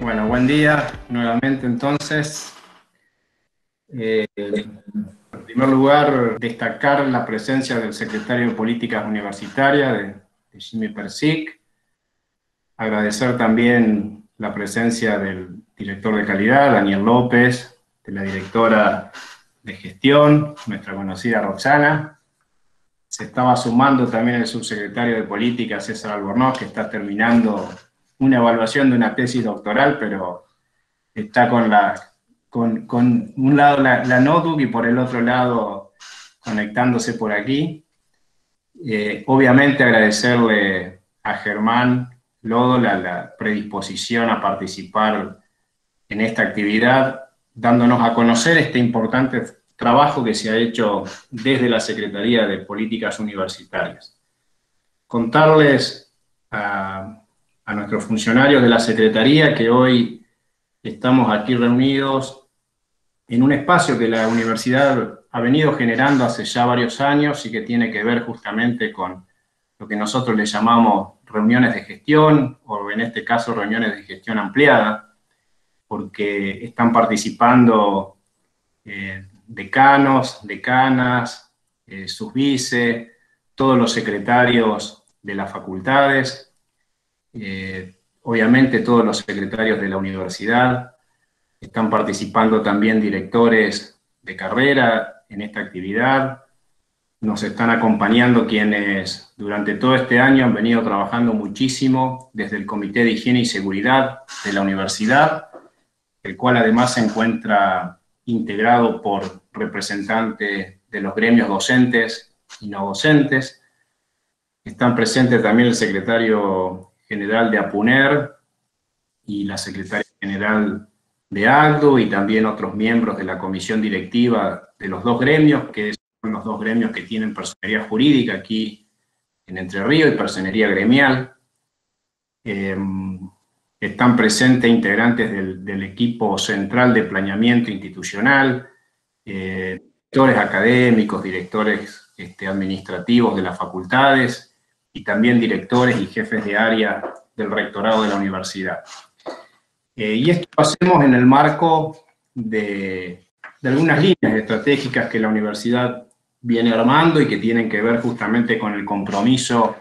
Bueno, buen día nuevamente entonces. En primer lugar, destacar la presencia del secretario de Políticas Universitarias, de Jimmy Persic. Agradecer también la presencia del director de calidad, Daniel López, de la directora de gestión, nuestra conocida Roxana. Se estaba sumando también el subsecretario de Políticas, César Albornoz, que está terminando una evaluación de una tesis doctoral, pero está con un lado la notebook y por el otro lado conectándose por aquí. Obviamente agradecerle a Germán Lodo la predisposición a participar en esta actividad, dándonos a conocer este importante trabajo que se ha hecho desde la Secretaría de Políticas Universitarias. Contarles a nuestros funcionarios de la Secretaría que hoy estamos aquí reunidos en un espacio que la universidad ha venido generando hace ya varios años y que tiene que ver justamente con lo que nosotros le llamamos reuniones de gestión, o en este caso reuniones de gestión ampliada, porque están participando decanos, decanas, sus vice, todos los secretarios de las facultades, obviamente todos los secretarios de la universidad. Están participando también directores de carrera en esta actividad. Nos están acompañando quienes durante todo este año han venido trabajando muchísimo desde el Comité de Higiene y Seguridad de la universidad, el cual además se encuentra integrado por representantes de los gremios docentes y no docentes. Están presentes también el secretario general de APUNER y la secretaria general de ACDU y también otros miembros de la comisión directiva de los dos gremios, que son los dos gremios que tienen personería jurídica aquí en Entre Ríos y personería gremial. Están presentes integrantes del equipo central de planeamiento institucional, directores académicos, directores administrativos de las facultades y también directores y jefes de área del rectorado de la universidad. Y esto lo hacemos en el marco de algunas líneas estratégicas que la universidad viene armando y que tienen que ver justamente con el compromiso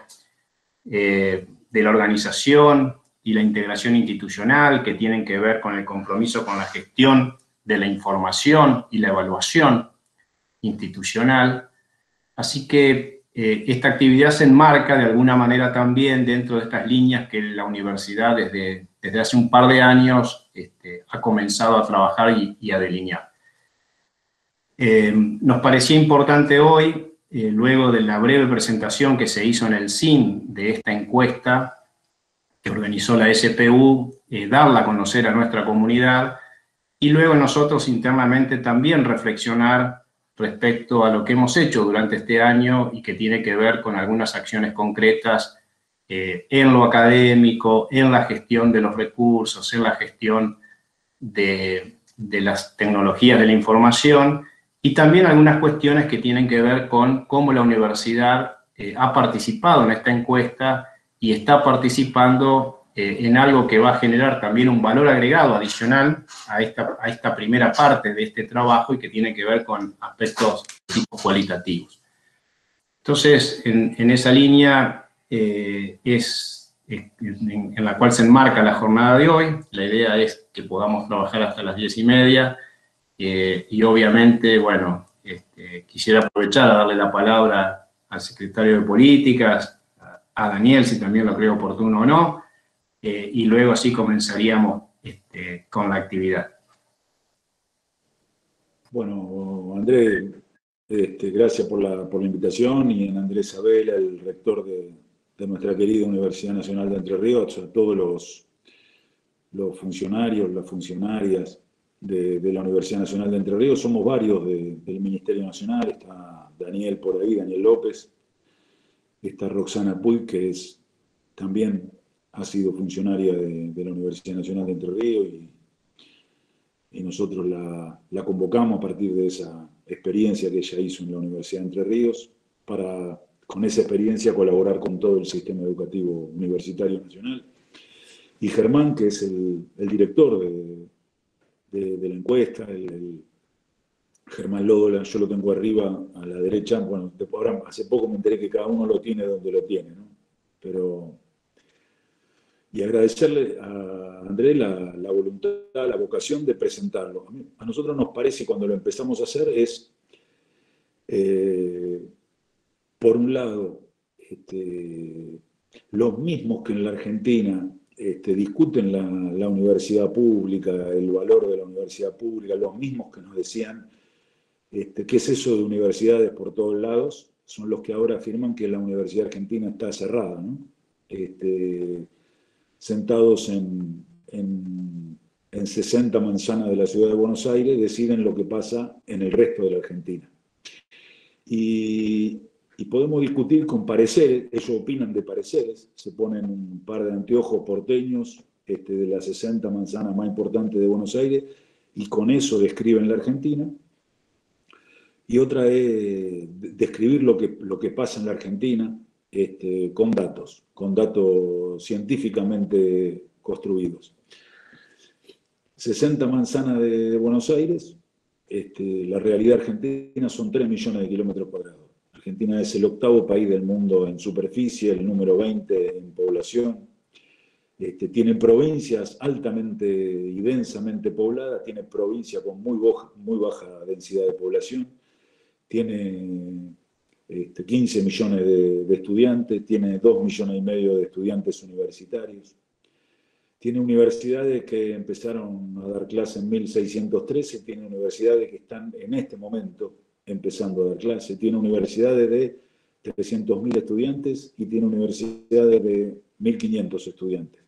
de la organización y la integración institucional, que tienen que ver con el compromiso con la gestión de la información y la evaluación institucional. Así que esta actividad se enmarca de alguna manera también dentro de estas líneas que la universidad desde hace un par de años ha comenzado a trabajar y a delinear. Nos parecía importante hoy, luego de la breve presentación que se hizo en el CIN de esta encuesta que organizó la SPU, darla a conocer a nuestra comunidad y luego nosotros internamente también reflexionar respecto a lo que hemos hecho durante este año y que tiene que ver con algunas acciones concretas en lo académico, en la gestión de los recursos, en la gestión de las tecnologías de la información y también algunas cuestiones que tienen que ver con cómo la universidad ha participado en esta encuesta y está participando en algo que va a generar también un valor agregado adicional a esta primera parte de este trabajo y que tiene que ver con aspectos tipo cualitativos. Entonces, en esa línea en la cual se enmarca la jornada de hoy. La idea es que podamos trabajar hasta las 10:30 y obviamente, bueno, quisiera aprovechar a darle la palabra al secretario de Políticas, a Daniel, si también lo creo oportuno o no, y luego así comenzaríamos con la actividad. Bueno, Andrés, gracias por la invitación, y en Andrés Sabela, el rector de nuestra querida Universidad Nacional de Entre Ríos, a todos los funcionarios, las funcionarias de la Universidad Nacional de Entre Ríos. Somos varios del Ministerio Nacional, está Daniel por ahí, Daniel López, está Roxana Puig, que también ha sido funcionaria de la Universidad Nacional de Entre Ríos, y nosotros la convocamos a partir de esa experiencia que ella hizo en la Universidad de Entre Ríos, para con esa experiencia colaborar con todo el sistema educativo universitario nacional. Y Germán, que es el director de la encuesta, Germán Lódola, yo lo tengo arriba a la derecha. Bueno, ahora hace poco me enteré que cada uno lo tiene donde lo tiene, ¿no? Pero, y agradecerle a Andrés la voluntad, la vocación de presentarlo. A nosotros nos parece, cuando lo empezamos a hacer, eh, por un lado, los mismos que en la Argentina discuten la universidad pública, el valor de la universidad pública, los mismos que nos decían qué es eso de universidades por todos lados, son los que ahora afirman que la Universidad Argentina está cerrada, ¿no? Sentados en 60 manzanas de la ciudad de Buenos Aires, deciden lo que pasa en el resto de la Argentina. Y podemos discutir con pareceres, ellos opinan de pareceres, se ponen un par de anteojos porteños de las 60 manzanas más importantes de Buenos Aires, y con eso describen la Argentina. Y otra es describir lo que pasa en la Argentina con datos científicamente construidos. 60 manzanas de Buenos Aires, la realidad argentina son 3 millones de kilómetros cuadrados. Argentina es el octavo país del mundo en superficie, el número 20 en población. Tiene provincias altamente y densamente pobladas, tiene provincias con muy baja densidad de población, tiene 15 millones de estudiantes, tiene 2,5 millones de estudiantes universitarios. Tiene universidades que empezaron a dar clase en 1613, tiene universidades que están en este momento empezando a dar clase, tiene universidades de 300.000 estudiantes y tiene universidades de 1.500 estudiantes.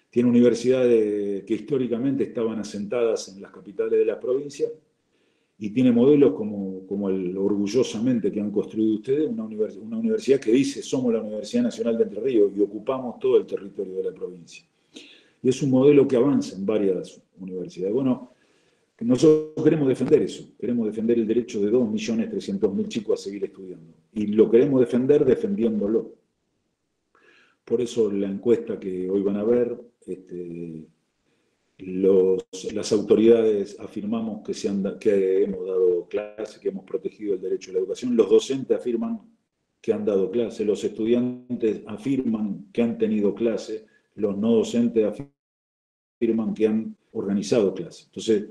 Tiene universidades que históricamente estaban asentadas en las capitales de la provincia y tiene modelos como el orgullosamente que han construido ustedes, una universidad que dice somos la Universidad Nacional de Entre Ríos y ocupamos todo el territorio de la provincia. Y es un modelo que avanza en varias universidades. Bueno, nosotros queremos defender eso, queremos defender el derecho de 2.300.000 chicos a seguir estudiando. Y lo queremos defender defendiéndolo. Por eso la encuesta que hoy van a ver, las autoridades afirmamos que hemos dado clase, que hemos protegido el derecho a la educación, los docentes afirman que han dado clase, los estudiantes afirman que han tenido clase, los no docentes afirman que han organizado clases. Entonces,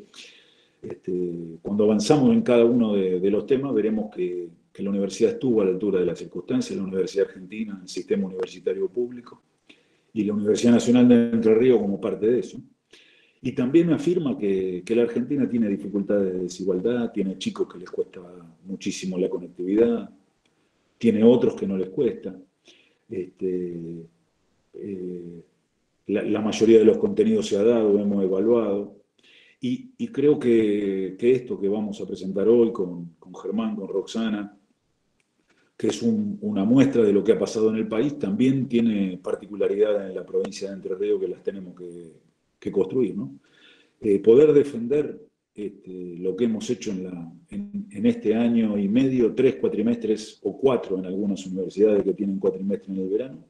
cuando avanzamos en cada uno de los temas, veremos que la universidad estuvo a la altura de las circunstancias, la Universidad Argentina, el sistema universitario público, y la Universidad Nacional de Entre Ríos como parte de eso. Y también afirma que la Argentina tiene dificultades de desigualdad, tiene chicos que les cuesta muchísimo la conectividad, tiene otros que no les cuesta. La mayoría de los contenidos se ha dado, hemos evaluado, y creo que esto que vamos a presentar hoy con Germán, con Roxana, que es una muestra de lo que ha pasado en el país, también tiene particularidades en la provincia de Entre Ríos que las tenemos que construir, ¿no? Poder defender lo que hemos hecho en este año y medio, 3 cuatrimestres o 4 en algunas universidades que tienen cuatrimestre en el verano,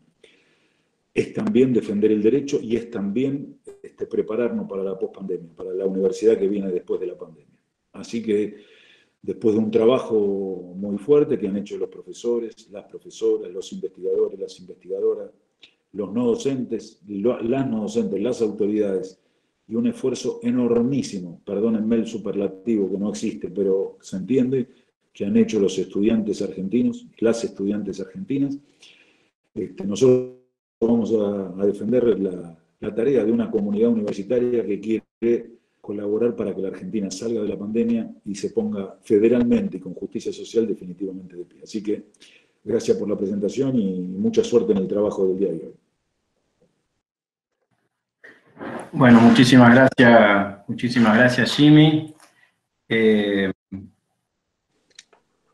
es también defender el derecho y es también prepararnos para la pospandemia, para la universidad que viene después de la pandemia. Así que después de un trabajo muy fuerte que han hecho los profesores, las profesoras, los investigadores, las investigadoras, los no docentes, las no docentes, las autoridades, y un esfuerzo enormísimo, perdónenme el superlativo que no existe, pero se entiende, que han hecho los estudiantes argentinos, las estudiantes argentinas. Nosotros vamos a defender la tarea de una comunidad universitaria que quiere colaborar para que la Argentina salga de la pandemia y se ponga federalmente y con justicia social definitivamente de pie. Así que gracias por la presentación y mucha suerte en el trabajo del día de hoy. Bueno, muchísimas gracias Jimmy.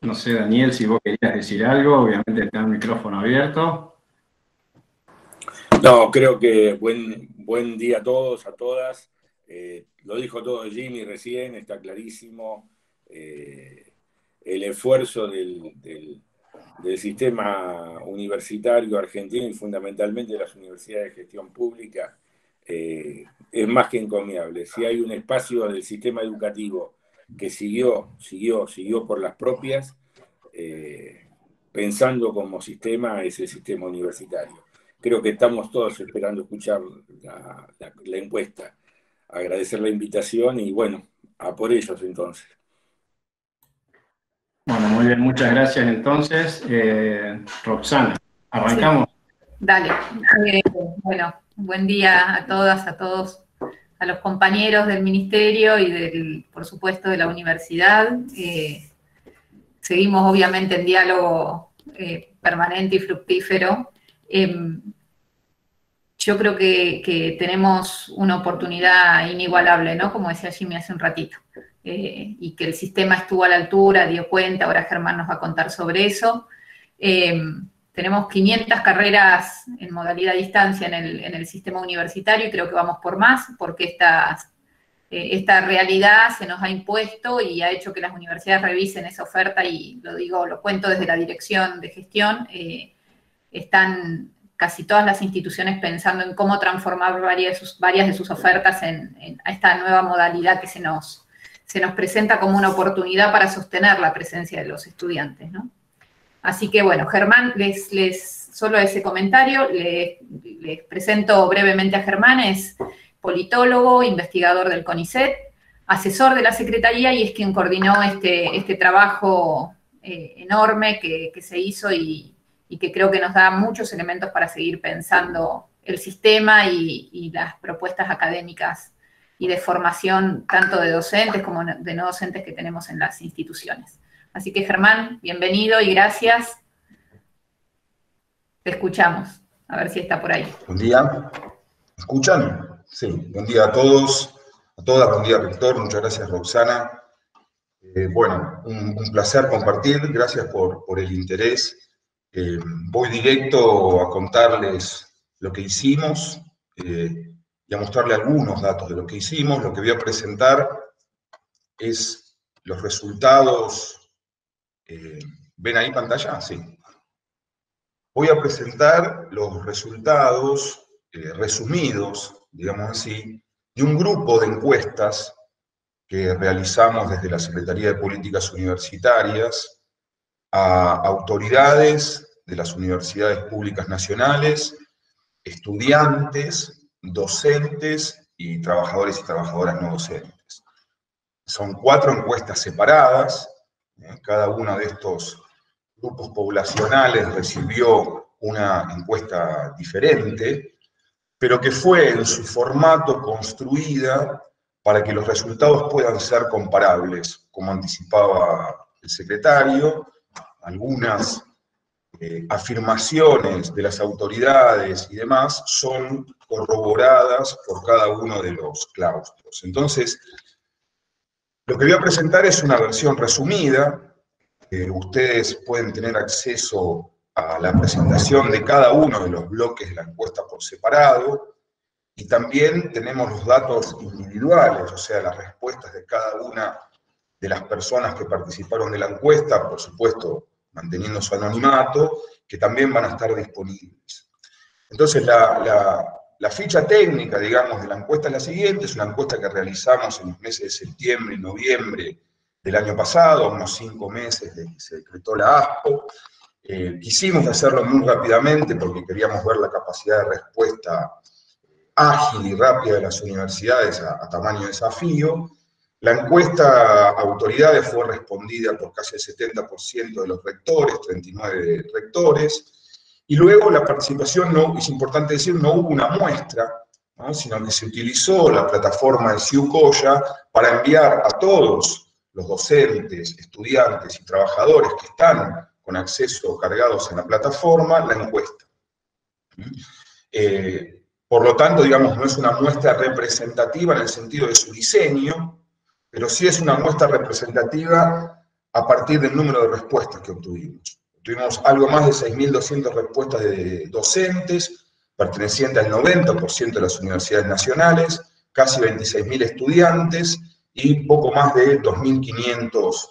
No sé, Daniel, si vos querías decir algo, obviamente está el micrófono abierto. No, creo que buen día a todos, a todas. Lo dijo todo Jimmy recién, está clarísimo. El esfuerzo del del sistema universitario argentino y fundamentalmente de las universidades de gestión pública es más que encomiable. Si hay un espacio del sistema educativo que siguió por las propias, pensando como sistema, es el sistema universitario. Creo que estamos todos esperando escuchar la encuesta. Agradecer la invitación y bueno, a por ellos entonces. Bueno, muy bien, muchas gracias entonces. Roxana, ¿arrancamos? Sí. Dale. Bueno, buen día a todas, a todos, a los compañeros del Ministerio y, por supuesto, de la universidad. Seguimos, obviamente, en diálogo permanente y fructífero. Yo creo que tenemos una oportunidad inigualable, ¿no? Como decía Jimmy hace un ratito. Y que el sistema estuvo a la altura, dio cuenta, ahora Germán nos va a contar sobre eso. Tenemos 500 carreras en modalidad a distancia en el sistema universitario y creo que vamos por más, porque esta realidad se nos ha impuesto y ha hecho que las universidades revisen esa oferta, y lo cuento desde la dirección de gestión. Están casi todas las instituciones pensando en cómo transformar varias de sus ofertas a esta nueva modalidad que se nos presenta como una oportunidad para sostener la presencia de los estudiantes, ¿no? Así que, bueno, Germán, solo ese comentario, les presento brevemente a Germán. Es politólogo, investigador del CONICET, asesor de la Secretaría, y es quien coordinó este trabajo enorme que se hizo y que creo que nos da muchos elementos para seguir pensando el sistema y las propuestas académicas y de formación tanto de docentes como de no docentes que tenemos en las instituciones. Así que, Germán, bienvenido y gracias. Te escuchamos. A ver si está por ahí. Buen día. ¿Me escuchan? Sí. Buen día a todos, a todas. Buen día, rector. Muchas gracias, Roxana. Bueno, un placer compartir. Gracias por el interés. Voy directo a contarles lo que hicimos y a mostrarle algunos datos de lo que hicimos. Lo que voy a presentar es los resultados. ¿Ven ahí pantalla? Sí. Voy a presentar los resultados resumidos, digamos así, de un grupo de encuestas que realizamos desde la Secretaría de Políticas Universitarias a autoridades de las universidades públicas nacionales, estudiantes, docentes y trabajadores y trabajadoras no docentes. Son 4 encuestas separadas. Cada uno de estos grupos poblacionales recibió una encuesta diferente, pero que fue en su formato construida para que los resultados puedan ser comparables, como anticipaba el secretario. Algunas afirmaciones de las autoridades y demás son corroboradas por cada uno de los claustros. Entonces, lo que voy a presentar es una versión resumida. Ustedes pueden tener acceso a la presentación de cada uno de los bloques de la encuesta por separado, y también tenemos los datos individuales, o sea, las respuestas de cada una de las personas que participaron de la encuesta, por supuesto, manteniendo su anonimato, que también van a estar disponibles. Entonces, la ficha técnica, digamos, de la encuesta es la siguiente. Es una encuesta que realizamos en los meses de septiembre y noviembre del año pasado, unos 5 meses desde que se decretó la ASPO. Quisimos hacerlo muy rápidamente porque queríamos ver la capacidad de respuesta ágil y rápida de las universidades a tamaño desafío. La encuesta a autoridades fue respondida por casi el 70% de los rectores, 39 rectores. Y luego la participación, no, es importante decir, no hubo una muestra, ¿no?, sino que se utilizó la plataforma de Ciucoya para enviar a todos los docentes, estudiantes y trabajadores que están con acceso cargados en la plataforma, la encuesta. Por lo tanto, digamos, no es una muestra representativa en el sentido de su diseño, pero sí es una muestra representativa a partir del número de respuestas que obtuvimos. Tuvimos algo más de 6.200 respuestas de docentes, pertenecientes al 90% de las universidades nacionales, casi 26.000 estudiantes y poco más de 2.500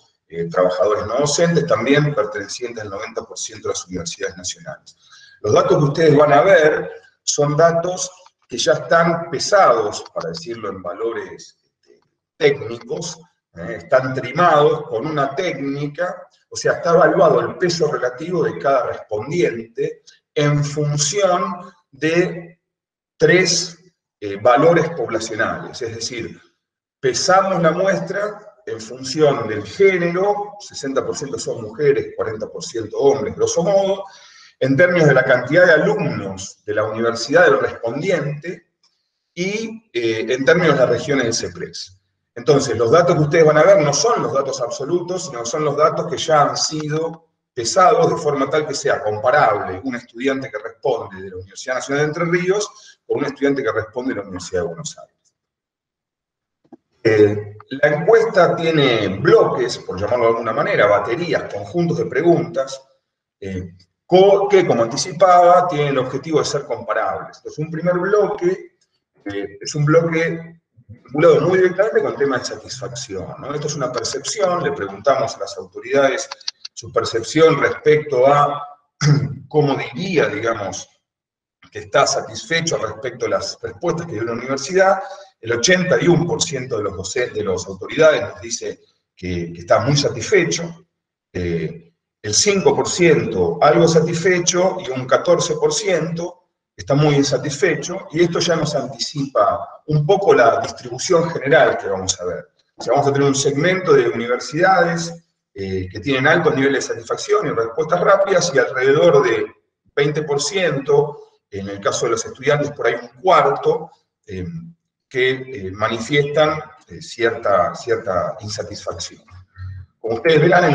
trabajadores no docentes, también pertenecientes al 90% de las universidades nacionales. Los datos que ustedes van a ver son datos que ya están pesados, para decirlo en valores técnicos, están trimados con una técnica, o sea, está evaluado el peso relativo de cada respondiente en función de 3 valores poblacionales, es decir, pesamos la muestra en función del género, 60% son mujeres, 40% hombres, grosso modo, en términos de la cantidad de alumnos de la universidad del respondiente y en términos de las regiones del CEPRES. Entonces, los datos que ustedes van a ver no son los datos absolutos, sino son los datos que ya han sido pesados de forma tal que sea comparable un estudiante que responde de la Universidad Nacional de Entre Ríos con un estudiante que responde de la Universidad de Buenos Aires. La encuesta tiene bloques, por llamarlo de alguna manera, baterías, conjuntos de preguntas, que, como anticipaba, tienen el objetivo de ser comparables. Entonces, un primer bloque es un bloque vinculado muy directamente con el tema de satisfacción, ¿no? Esto es una percepción, le preguntamos a las autoridades su percepción respecto a cómo diría, digamos, que está satisfecho respecto a las respuestas que dio la universidad. El 81% de los docentes, de las autoridades nos dice que está muy satisfecho, el 5% algo satisfecho y un 14% está muy insatisfecho, y esto ya nos anticipa un poco la distribución general que vamos a ver. O sea, vamos a tener un segmento de universidades que tienen altos niveles de satisfacción y respuestas rápidas, y alrededor de 20%, en el caso de los estudiantes por ahí un cuarto, que manifiestan cierta insatisfacción. Como ustedes verán en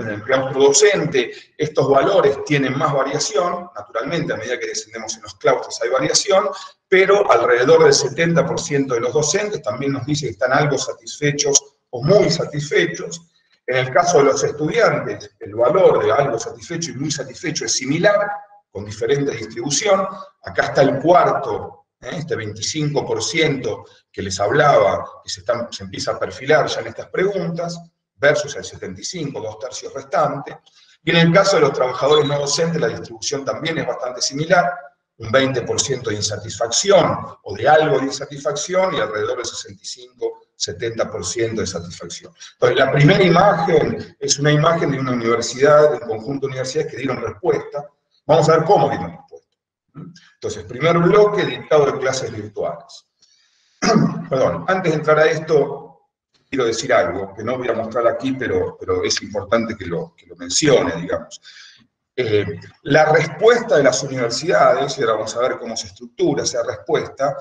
el claustro docente, estos valores tienen más variación, naturalmente a medida que descendemos en los claustros hay variación, pero alrededor del 70% de los docentes también nos dice que están algo satisfechos o muy satisfechos. En el caso de los estudiantes, el valor de algo satisfecho y muy satisfecho es similar, con diferente distribución. Acá está el cuarto, este 25% que les hablaba, que se empieza a perfilar ya en estas preguntas, versus el 75%, 2/3 restante. Y en el caso de los trabajadores no docentes, la distribución también es bastante similar, un 20% de insatisfacción o de algo de insatisfacción y alrededor del 65-70% de satisfacción. Entonces, la primera imagen es una imagen de una universidad, de un conjunto de universidades que dieron respuesta. Vamos a ver cómo dieron respuesta. Entonces, primer bloque, dictado de clases virtuales. Perdón, antes de entrar a esto, quiero decir algo que no voy a mostrar aquí, pero es importante que lo mencione, digamos. La respuesta de las universidades, y ahora vamos a ver cómo se estructura esa respuesta,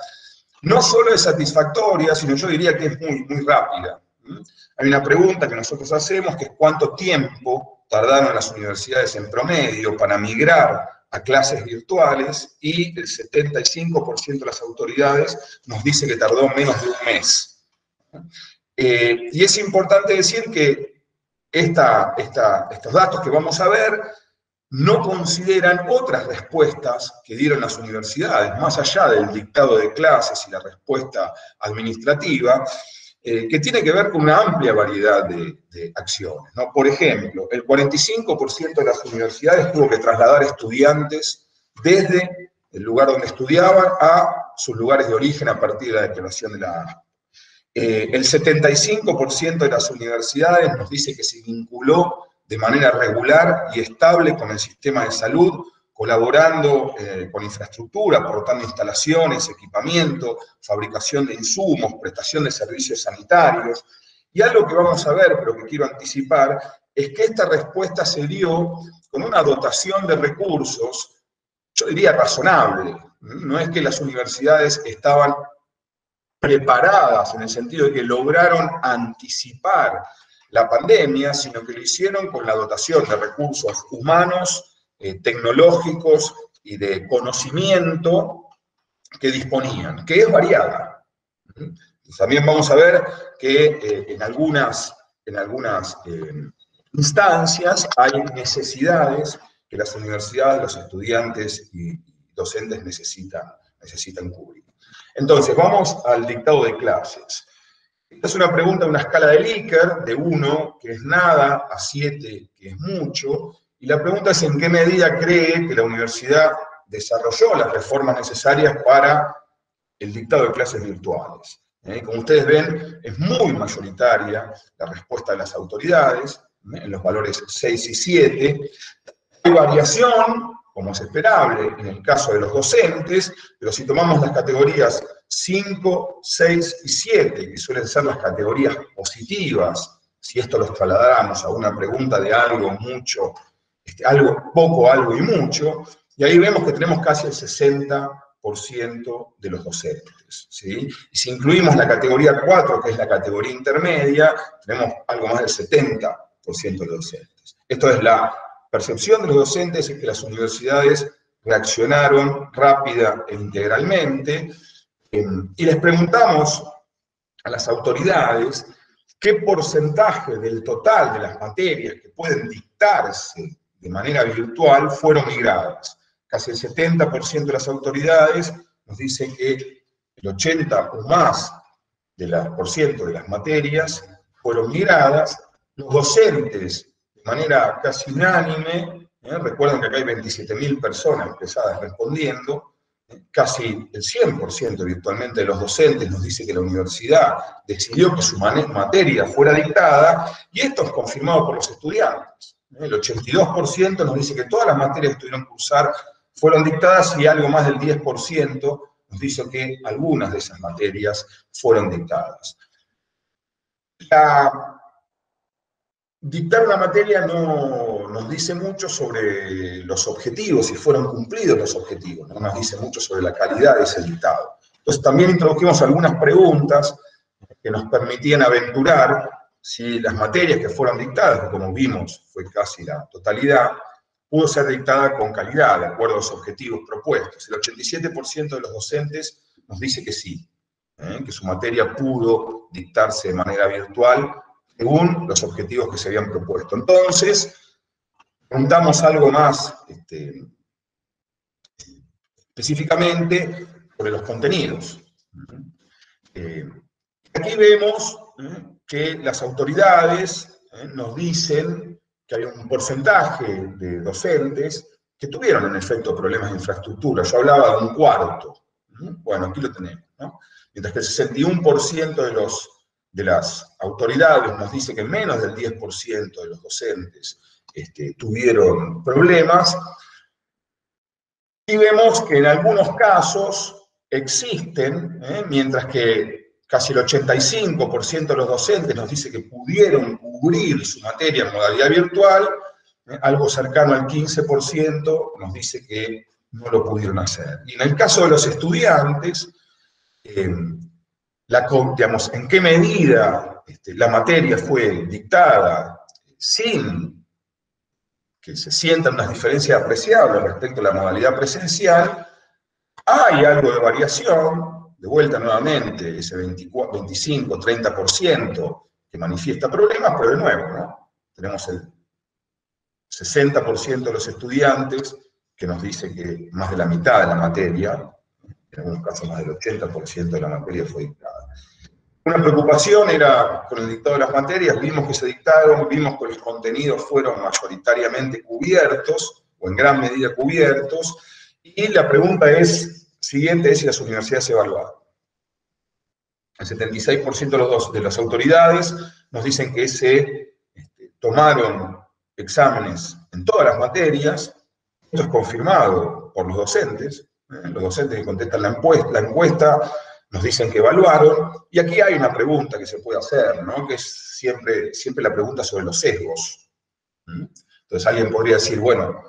no solo es satisfactoria, sino yo diría que es muy rápida. Hay una pregunta que nosotros hacemos, que es cuánto tiempo tardaron las universidades en promedio para migrar a clases virtuales, y el 75% de las autoridades nos dice que tardó menos de un mes. Y es importante decir que estos datos que vamos a ver no consideran otras respuestas que dieron las universidades, más allá del dictado de clases y la respuesta administrativa, que tiene que ver con una amplia variedad de acciones, ¿no? Por ejemplo, el 45% de las universidades tuvo que trasladar estudiantes desde el lugar donde estudiaban a sus lugares de origen a partir de la declaración de la ANSP. El 75% de las universidades nos dice que se vinculó de manera regular y estable con el sistema de salud, colaborando con infraestructura, aportando instalaciones, equipamiento, fabricación de insumos, prestación de servicios sanitarios. Y algo que vamos a ver, pero que quiero anticipar, es que esta respuesta se dio con una dotación de recursos, yo diría razonable. No es que las universidades estaban preparadas en el sentido de que lograron anticipar la pandemia, sino que lo hicieron con la dotación de recursos humanos, tecnológicos y de conocimiento que disponían, que es variada. También vamos a ver que en algunas instancias hay necesidades que las universidades, los estudiantes y docentes necesitan cubrir. Entonces, vamos al dictado de clases. Esta es una pregunta de una escala de Likert, de 1, que es nada, a 7, que es mucho, y la pregunta es en qué medida cree que la universidad desarrolló las reformas necesarias para el dictado de clases virtuales. Como ustedes ven, es muy mayoritaria la respuesta de las autoridades, en los valores 6 y 7. Hay variación, como es esperable, en el caso de los docentes, pero si tomamos las categorías 5, 6 y 7, que suelen ser las categorías positivas, si esto los trasladáramos a una pregunta de algo, mucho, algo, poco, algo y mucho, y ahí vemos que tenemos casi el 60% de los docentes, ¿sí? Y si incluimos la categoría 4, que es la categoría intermedia, tenemos algo más del 70% de los docentes. Esto es la percepción de los docentes, es que las universidades reaccionaron rápida e integralmente, y les preguntamos a las autoridades qué porcentaje del total de las materias que pueden dictarse de manera virtual fueron migradas. Casi el 70% de las autoridades nos dicen que el 80 o más por ciento de las materias fueron migradas. Los docentes, de manera casi unánime, recuerden que acá hay 27.000 personas pesadas respondiendo, casi el 100% virtualmente de los docentes nos dice que la universidad decidió que su materia fuera dictada, y esto es confirmado por los estudiantes. El 82% nos dice que todas las materias que tuvieron que cursar fueron dictadas, y algo más del 10% nos dice que algunas de esas materias fueron dictadas. Dictar una materia no nos dice mucho sobre los objetivos, si fueron cumplidos los objetivos, no nos dice mucho sobre la calidad de ese dictado. Entonces también introdujimos algunas preguntas que nos permitían aventurar si las materias que fueron dictadas, que como vimos fue casi la totalidad, pudo ser dictada con calidad, de acuerdo a los objetivos propuestos. El 87% de los docentes nos dice que sí, que su materia pudo dictarse de manera virtual según los objetivos que se habían propuesto. Entonces, preguntamos algo más específicamente sobre los contenidos. Aquí vemos que las autoridades nos dicen que hay un porcentaje de docentes que tuvieron en efecto problemas de infraestructura. Yo hablaba de un cuarto. Bueno, aquí lo tenemos, ¿no? Mientras que el 61% de las autoridades nos dice que menos del 10% de los docentes tuvieron problemas, y vemos que en algunos casos existen, mientras que casi el 85% de los docentes nos dice que pudieron cubrir su materia en modalidad virtual, algo cercano al 15% nos dice que no lo pudieron hacer. Y en el caso de los estudiantes, digamos, en qué medida la materia fue dictada sin que se sientan unas diferencias apreciables respecto a la modalidad presencial, hay algo de variación, de vuelta nuevamente, ese 25, 30% que manifiesta problemas, pero de nuevo, ¿no? Tenemos el 60% de los estudiantes que nos dice que más de la mitad de la materia, en algunos casos más del 80% de la materia fue dictada. Una preocupación era con el dictado de las materias, vimos que se dictaron, vimos que los contenidos fueron mayoritariamente cubiertos, o en gran medida cubiertos, y la pregunta siguiente es si las universidades se evaluaron. El 76% de las autoridades nos dicen que se tomaron exámenes en todas las materias. Esto es confirmado por los docentes que contestan la encuesta nos dicen que evaluaron, y aquí hay una pregunta que se puede hacer, ¿no? Que es siempre la pregunta sobre los sesgos. Entonces alguien podría decir, bueno,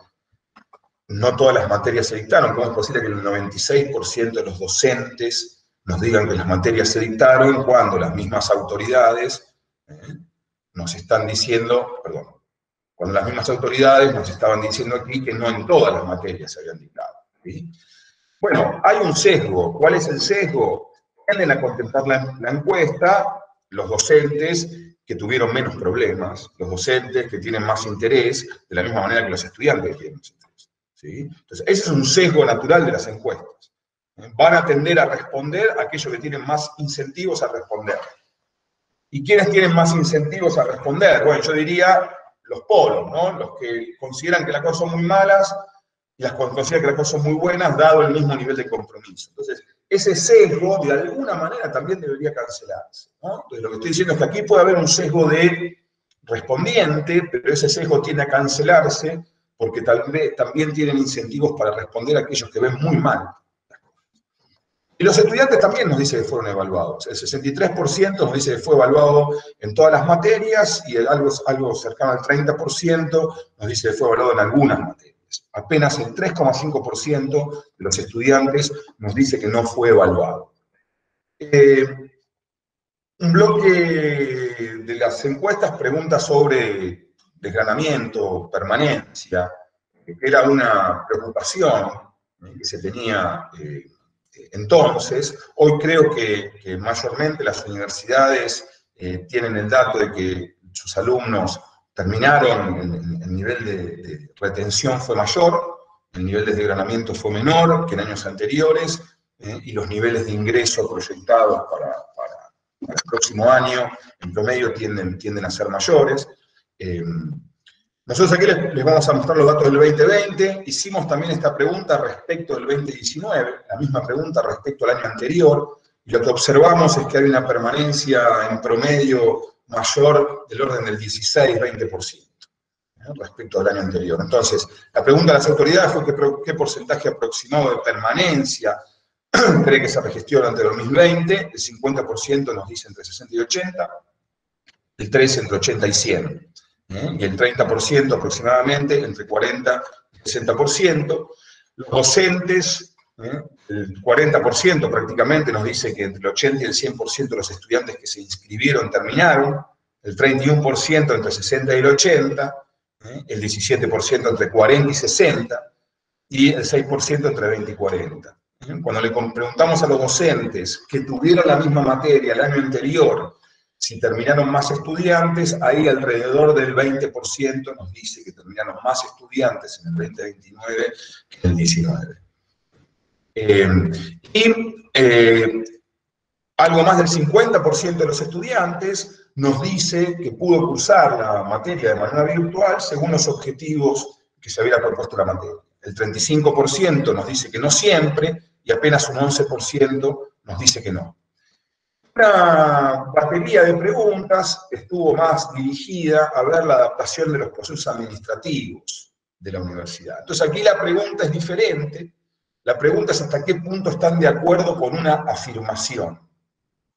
no todas las materias se dictaron, ¿cómo es posible que el 96% de los docentes nos digan que las materias se dictaron cuando las mismas autoridades nos están diciendo, cuando las mismas autoridades nos estaban diciendo aquí que no en todas las materias se habían dictado, ¿sí? Bueno, hay un sesgo. ¿Cuál es el sesgo? Tienden a contestar la encuesta los docentes que tuvieron menos problemas, los docentes que tienen más interés, de la misma manera que los estudiantes que tienen más interés, ¿sí? Entonces, ese es un sesgo natural de las encuestas. Van a tender a responder a aquellos que tienen más incentivos a responder. ¿Y quiénes tienen más incentivos a responder? Bueno, yo diría los polos, ¿no? Los que consideran que las cosas son muy malas y las que consideran que las cosas son muy buenas, dado el mismo nivel de compromiso. Entonces, ese sesgo, de alguna manera, también debería cancelarse, ¿no? Entonces, lo que estoy diciendo es que aquí puede haber un sesgo de respondiente, pero ese sesgo tiende a cancelarse porque tal vez también tienen incentivos para responder a aquellos que ven muy mal. Y los estudiantes también nos dicen que fueron evaluados. El 63% nos dice que fue evaluado en todas las materias y algo cercano al 30% nos dice que fue evaluado en algunas materias. Apenas el 3,5% de los estudiantes nos dice que no fue evaluado. Un bloque de las encuestas pregunta sobre desgranamiento, permanencia, que era una preocupación que se tenía entonces. Hoy creo que mayormente las universidades tienen el dato de que sus alumnos terminaron, el nivel de retención fue mayor, el nivel de desgranamiento fue menor que en años anteriores, y los niveles de ingreso proyectados para el próximo año, en promedio, tienden a ser mayores. Nosotros aquí les vamos a mostrar los datos del 2020. Hicimos también esta pregunta respecto del 2019, la misma pregunta respecto al año anterior, y lo que observamos es que hay una permanencia en promedio mayor del orden del 16-20%, respecto al año anterior. Entonces, la pregunta de las autoridades fue qué porcentaje aproximado de permanencia cree que se registró durante el 2020, el 50% nos dice entre 60 y 80, el 13% entre 80 y 100, y el 30% aproximadamente entre 40 y 60%. Los docentes, el 40% prácticamente nos dice que entre el 80 y el 100% de los estudiantes que se inscribieron terminaron, el 31% entre 60 y el 80, el 17% entre 40 y 60, y el 6% entre 20 y 40. Cuando le preguntamos a los docentes que tuvieron la misma materia el año anterior, si terminaron más estudiantes, ahí alrededor del 20% nos dice que terminaron más estudiantes en el 2029 que en el 19. Algo más del 50% de los estudiantes nos dice que pudo cursar la materia de manera virtual según los objetivos que se había propuesto la materia. El 35% nos dice que no siempre, y apenas un 11% nos dice que no. Una batería de preguntas estuvo más dirigida a ver la adaptación de los procesos administrativos de la universidad. Entonces aquí la pregunta es diferente. La pregunta es hasta qué punto están de acuerdo con una afirmación.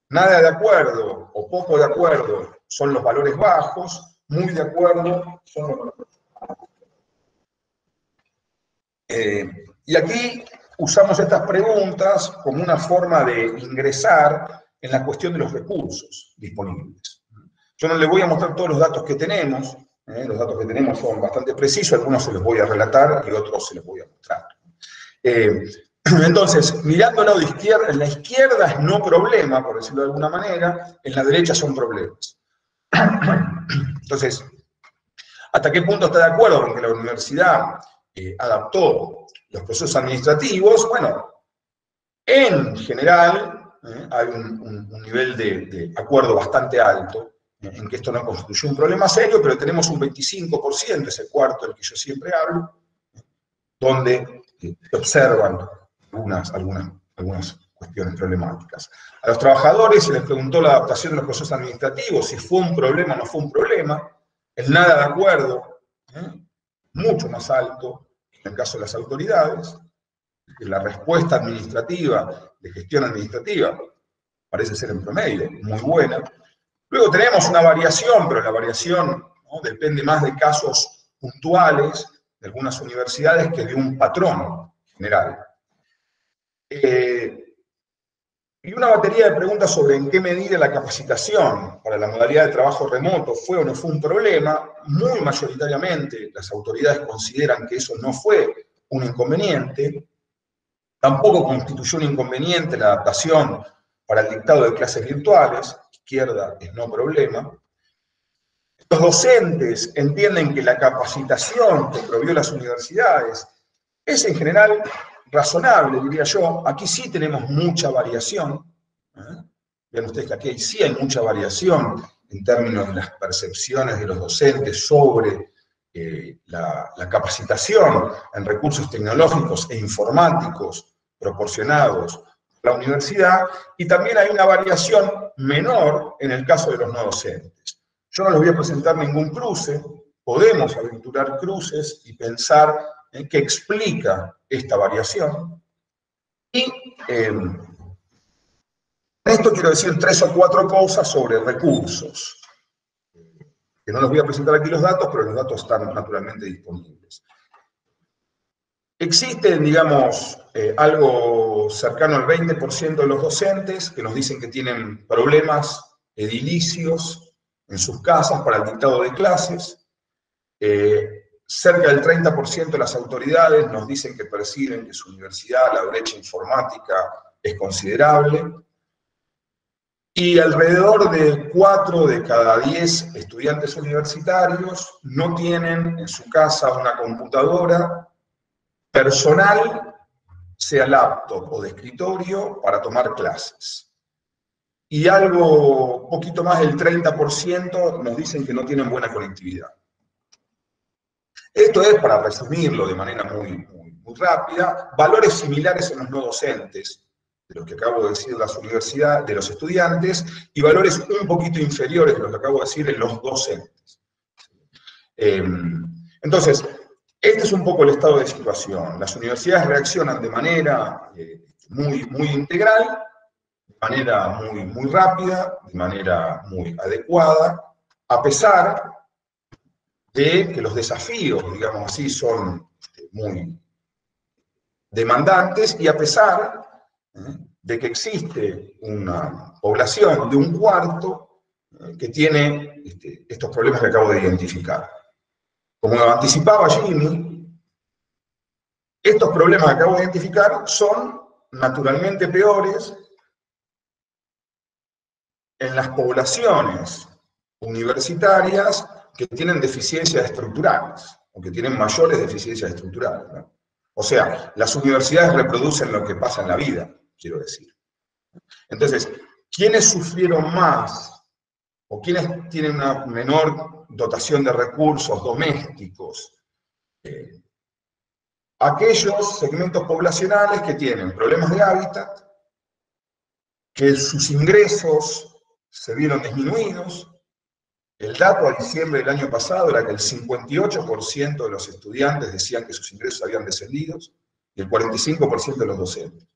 Nada de acuerdo o poco de acuerdo son los valores bajos, muy de acuerdo son los valores bajos. Y aquí usamos estas preguntas como una forma de ingresar en la cuestión de los recursos disponibles. Yo no les voy a mostrar todos los datos que tenemos, los datos que tenemos son bastante precisos, algunos se los voy a relatar y otros se los voy a mostrar. Entonces, mirando al lado de izquierda, en la izquierda es no problema, por decirlo de alguna manera, en la derecha son problemas. Entonces, ¿hasta qué punto está de acuerdo con que la universidad adaptó los procesos administrativos? Bueno, en general hay un nivel de acuerdo bastante alto en que esto no constituye un problema serio, pero tenemos un 25%, ese cuarto del que yo siempre hablo, donde se observan algunas cuestiones problemáticas. A los trabajadores se les preguntó la adaptación de los procesos administrativos, si fue un problema o no fue un problema. El nada de acuerdo, mucho más alto en el caso de las autoridades. La respuesta administrativa, de gestión administrativa, parece ser en promedio muy buena. Luego tenemos una variación, pero la variación, ¿no?, depende más de casos puntuales de algunas universidades que de un patrón general. Y una batería de preguntas sobre en qué medida la capacitación para la modalidad de trabajo remoto fue o no fue un problema. Muy mayoritariamente las autoridades consideran que eso no fue un inconveniente. Tampoco constituyó un inconveniente la adaptación para el dictado de clases virtuales. Izquierda es no problema. Los docentes entienden que la capacitación que proveyó las universidades es en general razonable, diría yo. Aquí sí tenemos mucha variación. vean ustedes que aquí sí hay mucha variación en términos de las percepciones de los docentes sobre la capacitación en recursos tecnológicos e informáticos proporcionados por la universidad, y también hay una variación menor en el caso de los no docentes. Yo no les voy a presentar ningún cruce, podemos aventurar cruces y pensar en qué explica esta variación. Y esto quiero decir 3 o 4 cosas sobre recursos, que no les voy a presentar aquí los datos, pero los datos están naturalmente disponibles. Existen, digamos, algo cercano al 20% de los docentes que nos dicen que tienen problemas edilicios en sus casas para el dictado de clases. Cerca del 30% de las autoridades nos dicen que perciben que su universidad, la brecha informática, es considerable. Y alrededor de 4 de cada 10 estudiantes universitarios no tienen en su casa una computadora personal, sea laptop o de escritorio, para tomar clases. Y algo, poquito más del 30% nos dicen que no tienen buena conectividad. Esto es, para resumirlo de manera muy rápida, valores similares en los no docentes, de lo que acabo de decir de las universidades, de los estudiantes, y valores un poquito inferiores de lo que acabo de decir en los docentes. Entonces, este es un poco el estado de situación. Las universidades reaccionan de manera muy integral, de manera muy rápida, de manera muy adecuada, a pesar de que los desafíos, digamos así, son muy demandantes, y a pesar de que existe una población de 1/4 que tiene estos problemas que acabo de identificar. Como anticipaba Jimmy, estos problemas que acabo de identificar son naturalmente peores en las poblaciones universitarias que tienen deficiencias estructurales, o que tienen mayores deficiencias estructurales, ¿no? O sea, las universidades reproducen lo que pasa en la vida, quiero decir. Entonces, ¿quiénes sufrieron más, o quiénes tienen una menor dotación de recursos domésticos? Aquellos segmentos poblacionales que tienen problemas de hábitat, que sus ingresos se vieron disminuidos. El dato a diciembre del año pasado era que el 58% de los estudiantes decían que sus ingresos habían descendido y el 45% de los docentes.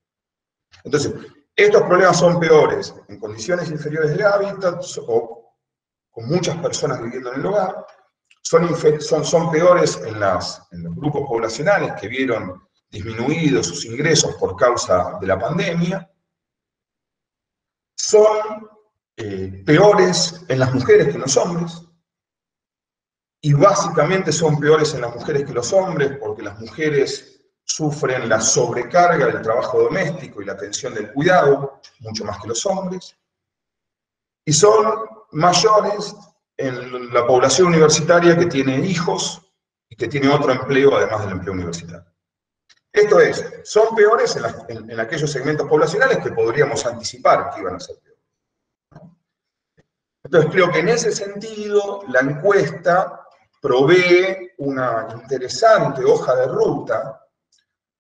Entonces, estos problemas son peores en condiciones inferiores de hábitat o con muchas personas viviendo en el hogar. Son peores en los grupos poblacionales que vieron disminuidos sus ingresos por causa de la pandemia. Son peores en las mujeres que en los hombres, y básicamente son peores en las mujeres que los hombres porque las mujeres sufren la sobrecarga del trabajo doméstico y la atención del cuidado, mucho más que los hombres, y son mayores en la población universitaria que tiene hijos y que tiene otro empleo además del empleo universitario. Esto es, son peores en aquellos segmentos poblacionales que podríamos anticipar que iban a ser peores. Entonces creo que en ese sentido la encuesta provee una interesante hoja de ruta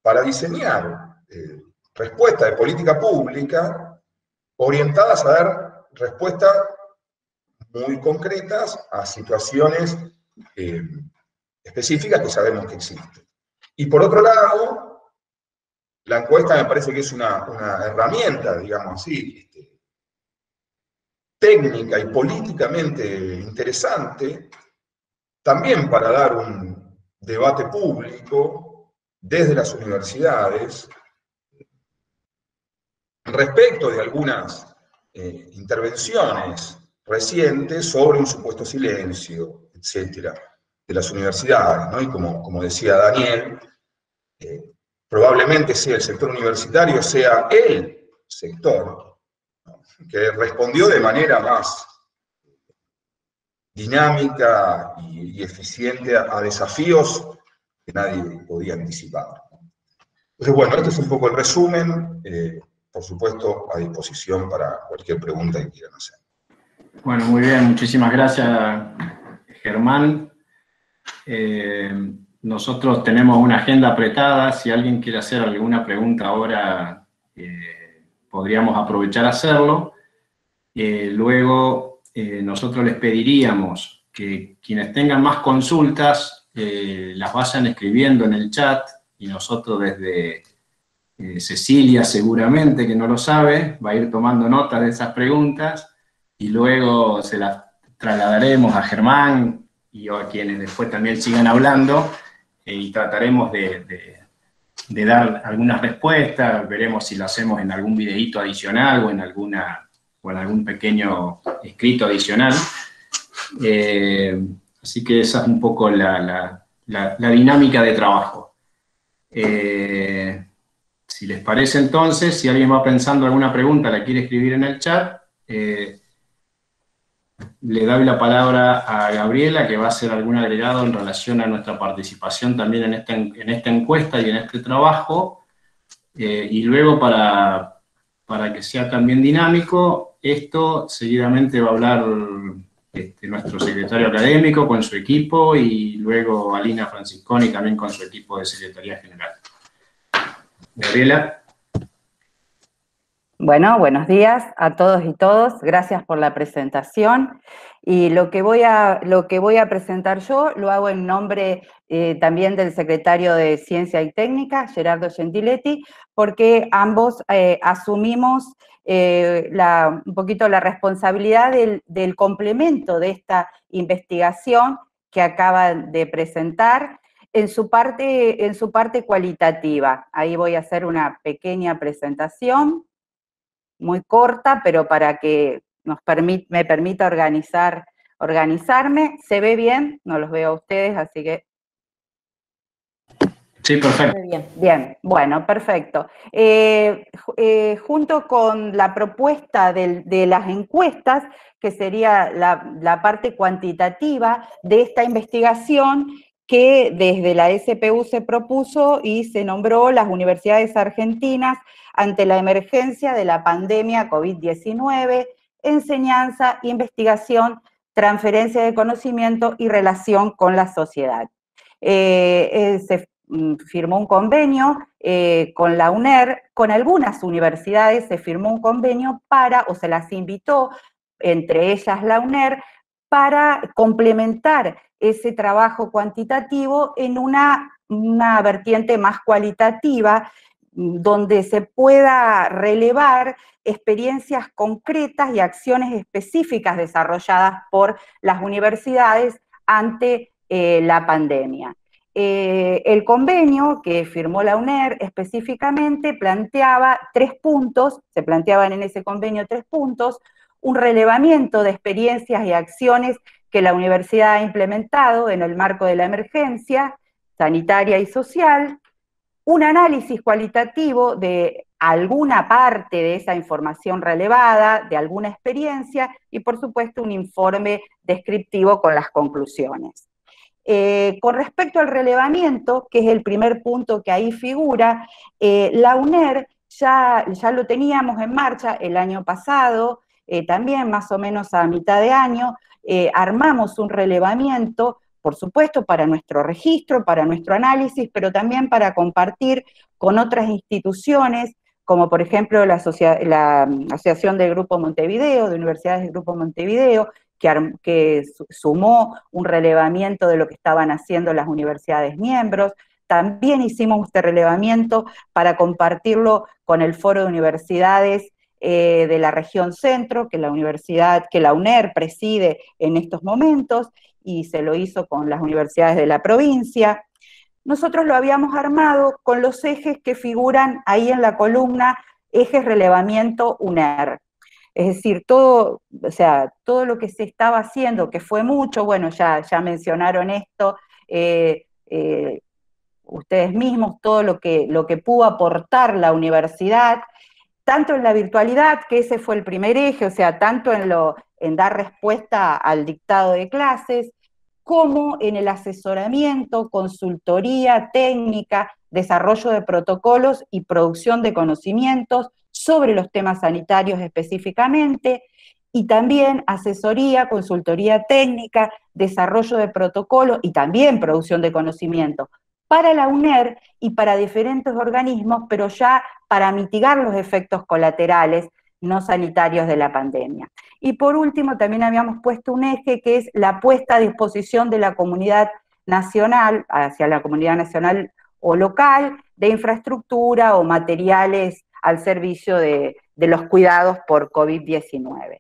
para diseñar respuestas de política pública orientadas a dar respuestas muy concretas a situaciones específicas que sabemos que existen. Y por otro lado, la encuesta me parece que es una herramienta, digamos así, técnica y políticamente interesante, también para dar un debate público desde las universidades respecto de algunas intervenciones recientes sobre un supuesto silencio, etcétera, de las universidades, ¿no? Y como decía Daniel, probablemente sea el sector universitario, sea el sector que respondió de manera más dinámica y eficiente a desafíos que nadie podía anticipar. Entonces, bueno, este es un poco el resumen. por supuesto, a disposición para cualquier pregunta que quieran hacer. Bueno, muy bien, muchísimas gracias, Germán. Nosotros tenemos una agenda apretada. Si alguien quiere hacer alguna pregunta ahora, podríamos aprovechar a hacerlo. Luego, nosotros les pediríamos que quienes tengan más consultas las vayan escribiendo en el chat, y nosotros desde Cecilia, seguramente, que no lo sabe, va a ir tomando nota de esas preguntas, y luego se las trasladaremos a Germán y a quienes después también sigan hablando, y trataremos de dar algunas respuestas. Veremos si lo hacemos en algún videíto adicional o en algún pequeño escrito adicional. Así que esa es un poco la dinámica de trabajo. Si les parece, entonces, si alguien va pensando alguna pregunta, la quiere escribir en el chat, le doy la palabra a Gabriela, que va a hacer algún agregado en relación a nuestra participación también en esta encuesta y en este trabajo, y luego para que sea también dinámico, esto seguidamente va a hablar nuestro secretario académico con su equipo, y luego Alina Francisconi también con su equipo de Secretaría General. Gabriela. Bueno, buenos días a todos y todas. Gracias por la presentación. Y lo que voy a presentar yo lo hago en nombre también del secretario de Ciencia y Técnica, Gerardo Gentiletti, porque ambos asumimos un poquito la responsabilidad del complemento de esta investigación que acaban de presentar en su parte cualitativa. Ahí voy a hacer una pequeña presentación, muy corta, pero para que me permita organizarme. ¿Se ve bien? No los veo a ustedes, así que... Sí, perfecto. Bien, bueno, perfecto. Junto con la propuesta de las encuestas, que sería la parte cuantitativa de esta investigación, que desde la SPU se propuso y se nombró las universidades argentinas ante la emergencia de la pandemia COVID-19, enseñanza, investigación, transferencia de conocimiento y relación con la sociedad. Se firmó un convenio con la UNER, con algunas universidades se firmó un convenio o se las invitó, entre ellas la UNER, para complementar ese trabajo cuantitativo en una vertiente más cualitativa, donde se pueda relevar experiencias concretas y acciones específicas desarrolladas por las universidades ante la pandemia. El convenio que firmó la UNER específicamente planteaba 3 puntos, se planteaban en ese convenio 3 puntos: un relevamiento de experiencias y acciones que la universidad ha implementado en el marco de la emergencia sanitaria y social, un análisis cualitativo de alguna parte de esa información relevada, de alguna experiencia, y por supuesto un informe descriptivo con las conclusiones. Con respecto al relevamiento, que es el primer punto que ahí figura, la UNER ya lo teníamos en marcha el año pasado, también más o menos a mitad de año, armamos un relevamiento, por supuesto, para nuestro registro, para nuestro análisis, pero también para compartir con otras instituciones, como por ejemplo la Asociación del Grupo Montevideo, de Universidades del Grupo Montevideo, que sumó un relevamiento de lo que estaban haciendo las universidades miembros. También hicimos este relevamiento para compartirlo con el Foro de Universidades de la región centro, que la UNER preside en estos momentos, y se lo hizo con las universidades de la provincia. Nosotros lo habíamos armado con los ejes que figuran ahí en la columna, ejes relevamiento UNER. Es decir, todo lo que se estaba haciendo, que fue mucho, bueno, ya mencionaron esto, ustedes mismos, todo lo que pudo aportar la universidad, tanto en la virtualidad, que ese fue el primer eje, o sea, tanto en dar respuesta al dictado de clases, como en el asesoramiento, consultoría técnica, desarrollo de protocolos y producción de conocimientos sobre los temas sanitarios específicamente, y también asesoría, consultoría técnica, desarrollo de protocolos y también producción de conocimiento para la UNER y para diferentes organismos, pero ya para mitigar los efectos colaterales no sanitarios de la pandemia. Y por último, también habíamos puesto un eje que es la puesta a disposición de la comunidad nacional, hacia la comunidad nacional o local, de infraestructura o materiales al servicio de los cuidados por COVID-19.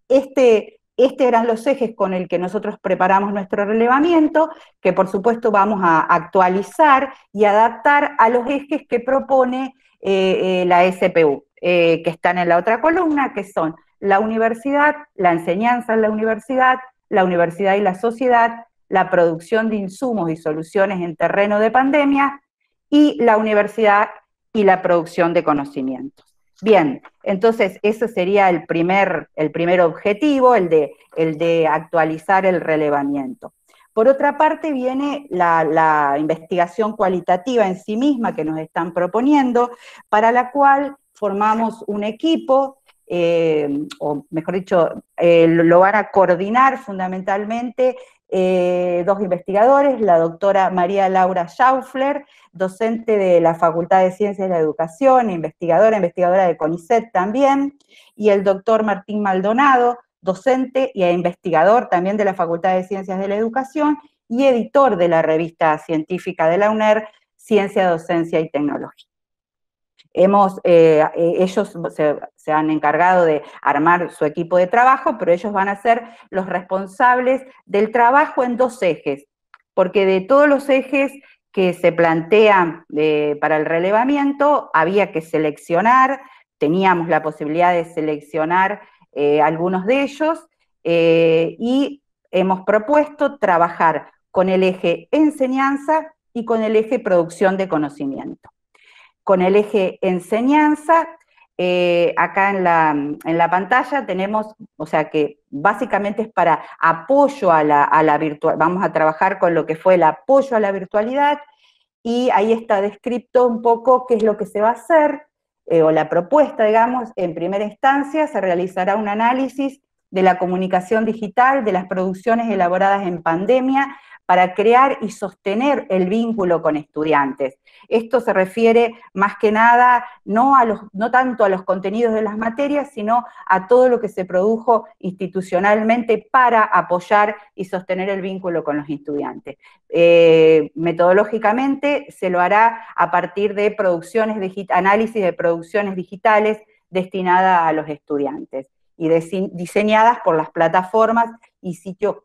Este eran los ejes con el que nosotros preparamos nuestro relevamiento, que por supuesto vamos a actualizar y adaptar a los ejes que propone la SPU, que están en la otra columna, que son la universidad, la enseñanza en la universidad y la sociedad, la producción de insumos y soluciones en terreno de pandemia, y la universidad y la producción de conocimientos. Bien, entonces ese sería el primer objetivo, el de actualizar el relevamiento. Por otra parte viene la investigación cualitativa en sí misma que nos están proponiendo, para la cual formamos un equipo, o mejor dicho, lo van a coordinar fundamentalmente dos investigadores, la doctora María Laura Schaufler, docente de la Facultad de Ciencias de la Educación, investigadora de CONICET también, y el doctor Martín Maldonado, docente e investigador también de la Facultad de Ciencias de la Educación y editor de la revista científica de la UNER, Ciencia, Docencia y Tecnología. Ellos se han encargado de armar su equipo de trabajo, pero ellos van a ser los responsables del trabajo en dos ejes, porque de todos los ejes que se plantean para el relevamiento, había que seleccionar, teníamos la posibilidad de seleccionar algunos de ellos, y hemos propuesto trabajar con el eje enseñanza y con el eje producción de conocimiento. Con el eje enseñanza, acá en la pantalla tenemos, o sea que básicamente es para apoyo a la virtual, vamos a trabajar con lo que fue el apoyo a la virtualidad, y ahí está descrito un poco qué es lo que se va a hacer, o la propuesta, digamos. En primera instancia se realizará un análisis de la comunicación digital, de las producciones elaboradas en pandemia, para crear y sostener el vínculo con estudiantes. Esto se refiere más que nada no tanto a los contenidos de las materias, sino a todo lo que se produjo institucionalmente para apoyar y sostener el vínculo con los estudiantes. Metodológicamente se lo hará a partir de análisis de producciones digitales destinadas a los estudiantes y diseñadas por las plataformas y sitios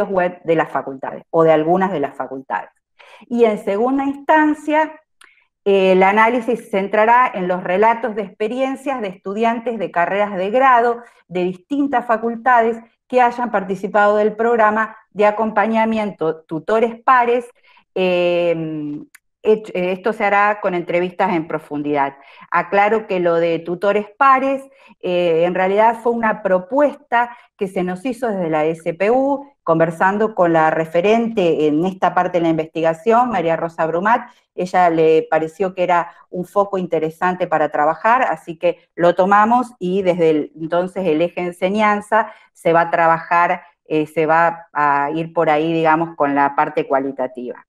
web de las facultades, o de algunas de las facultades. Y en segunda instancia, el análisis se centrará en los relatos de experiencias de estudiantes de carreras de grado de distintas facultades que hayan participado del programa de acompañamiento Tutores Pares. Esto se hará con entrevistas en profundidad. Aclaro que lo de Tutores Pares en realidad fue una propuesta que se nos hizo desde la SPU, conversando con la referente en esta parte de la investigación, María Rosa Brumat. Ella le pareció que era un foco interesante para trabajar, así que lo tomamos, y desde entonces el eje enseñanza se va a trabajar, se va a ir por ahí, digamos, con la parte cualitativa.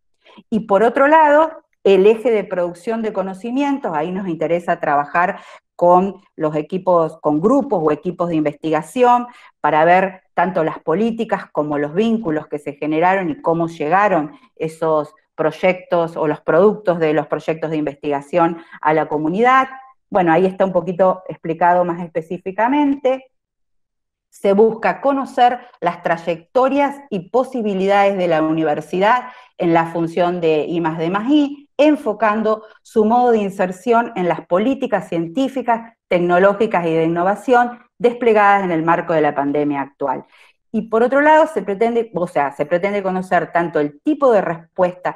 Y por otro lado, el eje de producción de conocimientos, ahí nos interesa trabajar con los equipos, con grupos o equipos de investigación, para ver tanto las políticas como los vínculos que se generaron y cómo llegaron esos proyectos o los productos de los proyectos de investigación a la comunidad. Bueno, ahí está un poquito explicado más específicamente. Se busca conocer las trayectorias y posibilidades de la universidad en la función de I+D+I, enfocando su modo de inserción en las políticas científicas, tecnológicas y de innovación desplegadas en el marco de la pandemia actual. Y por otro lado, se pretende conocer tanto el tipo de respuesta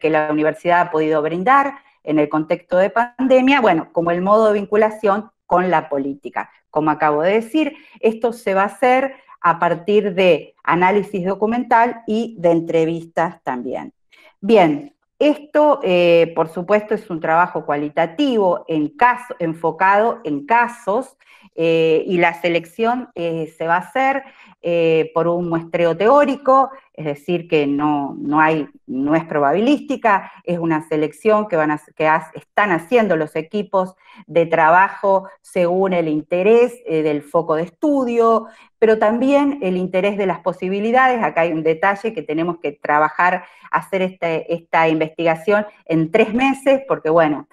que la universidad ha podido brindar en el contexto de pandemia, bueno, como el modo de vinculación con la política. Como acabo de decir, esto se va a hacer a partir de análisis documental y de entrevistas también. Bien, Esto, por supuesto, es un trabajo cualitativo, enfocado en casos, y la selección se va a hacer por un muestreo teórico, es decir, que no es probabilística, es una selección que están haciendo los equipos de trabajo según el interés del foco de estudio, pero también el interés de las posibilidades. Acá hay un detalle que tenemos que trabajar, hacer esta investigación en 3 meses, porque bueno,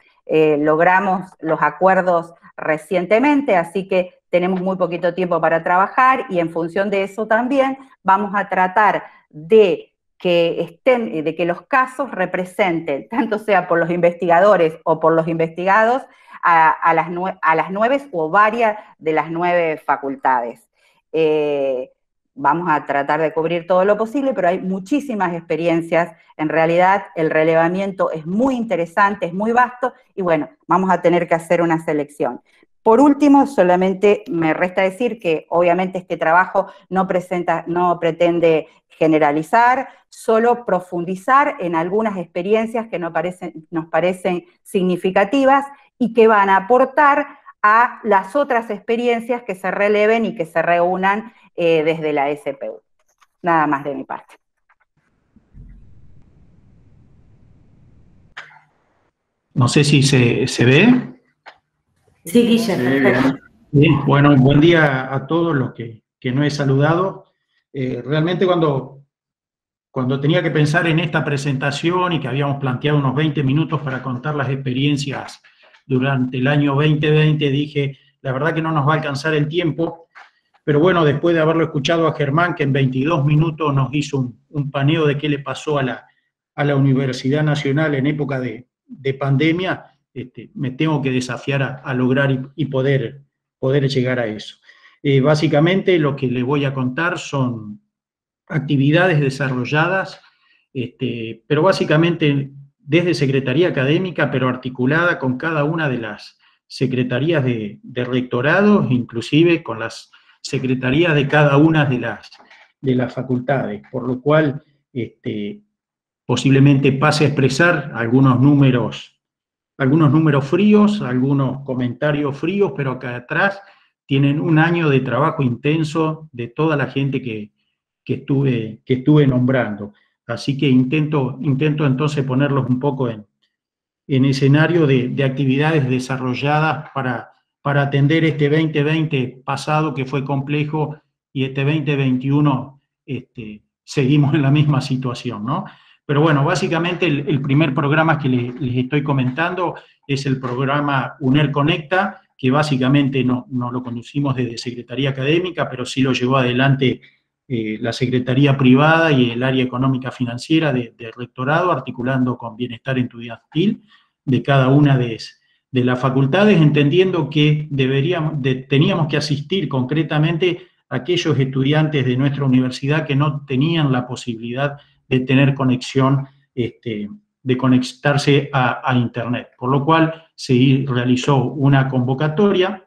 logramos los acuerdos recientemente, así que tenemos muy poquito tiempo para trabajar, y en función de eso también vamos a tratar de que los casos representen, tanto sea por los investigadores o por los investigados, a las 9 o varias de las 9 facultades. Vamos a tratar de cubrir todo lo posible, pero hay muchísimas experiencias. En realidad, el relevamiento es muy interesante, es muy vasto, y bueno, vamos a tener que hacer una selección. Por último, solamente me resta decir que obviamente este trabajo no pretende generalizar, solo profundizar en algunas experiencias que nos parecen significativas y que van a aportar a las otras experiencias que se releven y que se reúnan desde la SPU. Nada más de mi parte. No sé si se ve. Sí, Guillermo. Bien, bueno, buen día a todos los que no he saludado. Realmente cuando tenía que pensar en esta presentación y que habíamos planteado unos 20 minutos para contar las experiencias durante el año 2020, dije, la verdad que no nos va a alcanzar el tiempo, pero bueno, después de haberlo escuchado a Germán, que en 22 minutos nos hizo un paneo de qué le pasó a la Universidad Nacional en época de pandemia, me tengo que desafiar a lograr y poder llegar a eso. Básicamente lo que le voy a contar son actividades desarrolladas, pero básicamente desde Secretaría Académica, pero articulada con cada una de las secretarías de rectorado, inclusive con las secretarías de cada una de las facultades, por lo cual posiblemente pase a expresar algunos números fríos, algunos comentarios fríos, pero acá atrás tienen un año de trabajo intenso de toda la gente que estuve nombrando. Así que intento entonces ponerlos un poco en escenario de actividades desarrolladas para atender este 2020 pasado, que fue complejo, y este 2021 seguimos en la misma situación, ¿no? Pero bueno, básicamente el primer programa que les estoy comentando es el programa UNER Conecta, que básicamente no lo conducimos desde Secretaría Académica, pero sí lo llevó adelante la Secretaría Privada y el área económica financiera del rectorado, articulando con bienestar estudiantil de cada una de las facultades, entendiendo que teníamos que asistir concretamente a aquellos estudiantes de nuestra universidad que no tenían la posibilidad de tener conexión, de conectarse a Internet. Por lo cual se realizó una convocatoria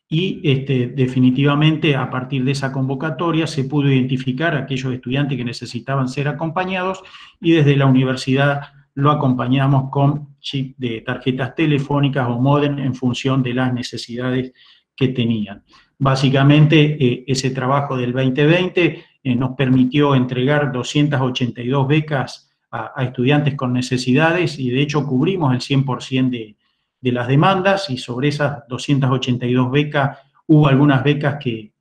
y definitivamente a partir de esa convocatoria se pudo identificar a aquellos estudiantes que necesitaban ser acompañados, y desde la universidad lo acompañamos con chip de tarjetas telefónicas o módem en función de las necesidades que tenían. Básicamente ese trabajo del 2020 nos permitió entregar 282 becas a estudiantes con necesidades, y de hecho cubrimos el 100% de las demandas, y sobre esas 282 becas hubo algunas becas que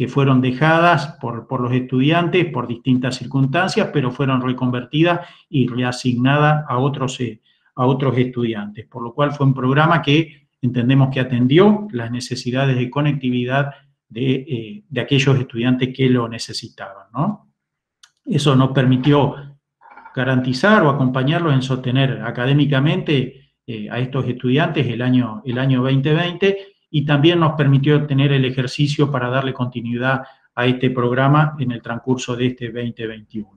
fueron dejadas por los estudiantes por distintas circunstancias, pero fueron reconvertidas y reasignadas a otros estudiantes, por lo cual fue un programa que entendemos que atendió las necesidades de conectividad de aquellos estudiantes que lo necesitaban, ¿no? Eso nos permitió garantizar o acompañarlos en sostener académicamente a estos estudiantes el año 2020, y también nos permitió tener el ejercicio para darle continuidad a este programa en el transcurso de este 2021.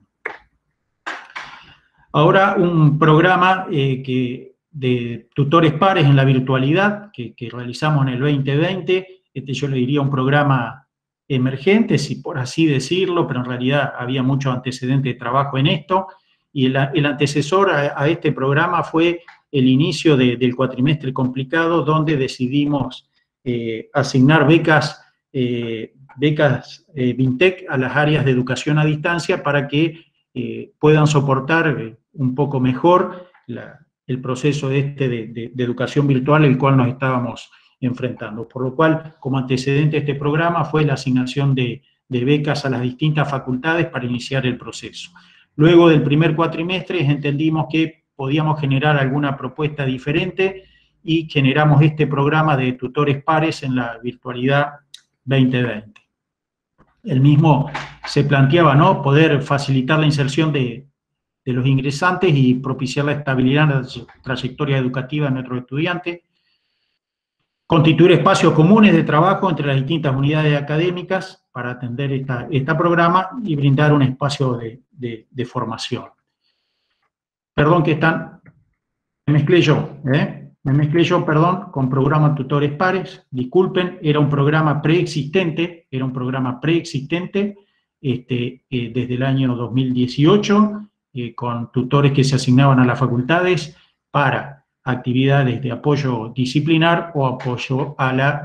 Ahora, un programa de tutores pares en la virtualidad que realizamos en el 2020, yo le diría un programa emergente, si por así decirlo, pero en realidad había mucho antecedente de trabajo en esto, y el antecesor a este programa fue el inicio del cuatrimestre complicado, donde decidimos asignar becas BINTEC a las áreas de educación a distancia para que puedan soportar un poco mejor el proceso de educación virtual el cual nos estábamos enfrentando. Por lo cual, como antecedente de este programa fue la asignación de becas a las distintas facultades para iniciar el proceso. Luego del primer cuatrimestre entendimos que podíamos generar alguna propuesta diferente y generamos este programa de tutores pares en la virtualidad 2020. El mismo se planteaba, ¿no?, poder facilitar la inserción de los ingresantes y propiciar la estabilidad en la trayectoria educativa de nuestros estudiantes, constituir espacios comunes de trabajo entre las distintas unidades académicas para atender este programa y brindar un espacio de formación. Perdón que me mezclé yo, perdón, con programa Tutores Pares, disculpen, era un programa preexistente, desde el año 2018, con tutores que se asignaban a las facultades para actividades de apoyo disciplinar o apoyo a la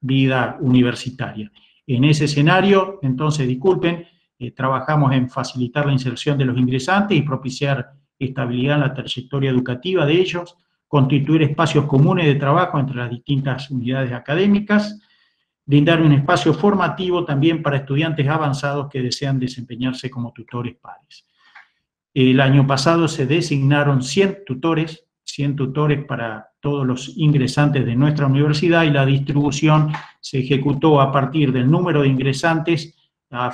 vida universitaria. En ese escenario, entonces, disculpen, trabajamos en facilitar la inserción de los ingresantes y propiciar estabilidad en la trayectoria educativa de ellos, constituir espacios comunes de trabajo entre las distintas unidades académicas, brindar un espacio formativo también para estudiantes avanzados que desean desempeñarse como tutores pares. El año pasado se designaron 100 tutores para todos los ingresantes de nuestra universidad y la distribución se ejecutó a partir del número de ingresantes al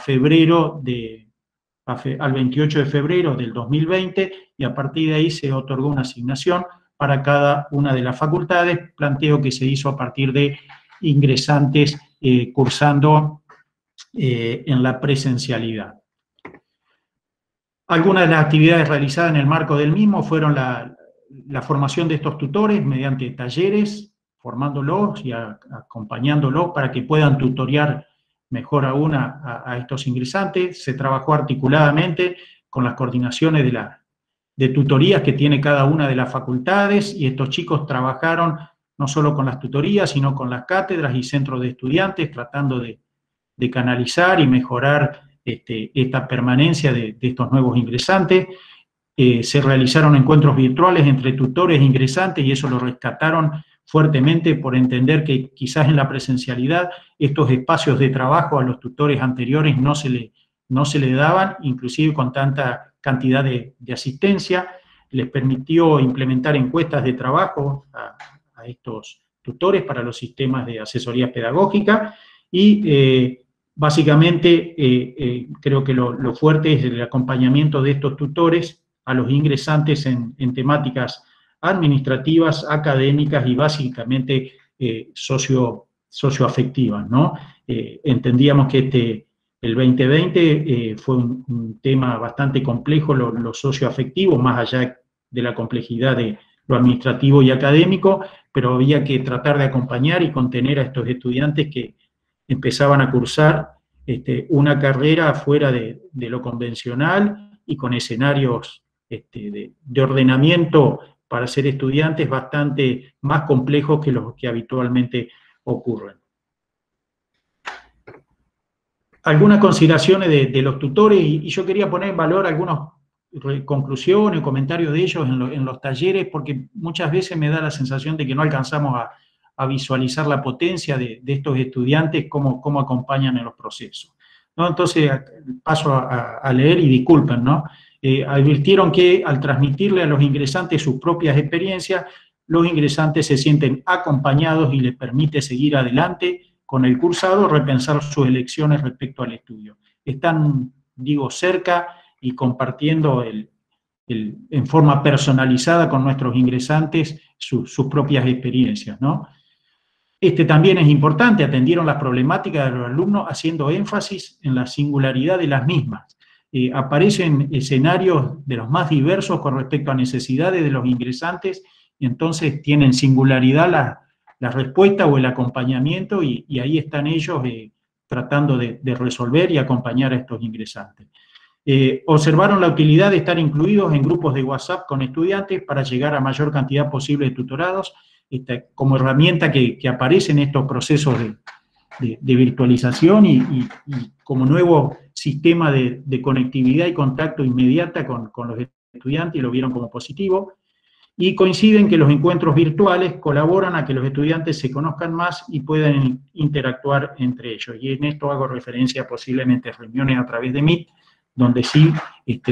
28 de febrero del 2020 y a partir de ahí se otorgó una asignación para cada una de las facultades, planteo que se hizo a partir de ingresantes cursando en la presencialidad. Algunas de las actividades realizadas en el marco del mismo fueron la formación de estos tutores mediante talleres, formándolos y acompañándolos para que puedan tutorear mejor aún a estos ingresantes. Se trabajó articuladamente con las coordinaciones de tutorías que tiene cada una de las facultades y estos chicos trabajaron no solo con las tutorías, sino con las cátedras y centros de estudiantes, tratando de canalizar y mejorar esta permanencia de estos nuevos ingresantes. Se realizaron encuentros virtuales entre tutores e ingresantes y eso lo rescataron fuertemente por entender que quizás en la presencialidad estos espacios de trabajo a los tutores anteriores no se le daban, inclusive con tanta cantidad de asistencia. Les permitió implementar encuestas de trabajo a estos tutores para los sistemas de asesoría pedagógica y básicamente creo que lo fuerte es el acompañamiento de estos tutores a los ingresantes en temáticas administrativas, académicas y básicamente socioafectivas, ¿no? Entendíamos que el 2020 fue un tema bastante complejo, lo socioafectivo, más allá de la complejidad de lo administrativo y académico, pero había que tratar de acompañar y contener a estos estudiantes que empezaban a cursar una carrera fuera de lo convencional y con escenarios de ordenamiento para ser estudiantes bastante más complejos que los que habitualmente ocurren. Algunas consideraciones de los tutores, y yo quería poner en valor algunas conclusiones, comentarios de ellos en los talleres, porque muchas veces me da la sensación de que no alcanzamos a visualizar la potencia de estos estudiantes, cómo acompañan en los procesos, ¿no? Entonces, paso a leer y disculpen, ¿no? Advirtieron que al transmitirle a los ingresantes sus propias experiencias, los ingresantes se sienten acompañados y les permite seguir adelante con el cursado, repensar sus elecciones respecto al estudio. Están, digo, cerca y compartiendo en forma personalizada con nuestros ingresantes sus propias experiencias, ¿no? También es importante, atendieron las problemáticas de los alumnos haciendo énfasis en la singularidad de las mismas. Aparecen escenarios de los más diversos con respecto a necesidades de los ingresantes, y entonces tienen singularidad la respuesta o el acompañamiento, y ahí están ellos tratando de resolver y acompañar a estos ingresantes. Observaron la utilidad de estar incluidos en grupos de WhatsApp con estudiantes para llegar a mayor cantidad posible de tutorados, como herramienta que aparece en estos procesos de virtualización y como nuevo sistema de conectividad y contacto inmediata con los estudiantes, y lo vieron como positivo. Y coinciden que los encuentros virtuales colaboran a que los estudiantes se conozcan más y puedan interactuar entre ellos. Y en esto hago referencia posiblemente a reuniones a través de Meet, donde sí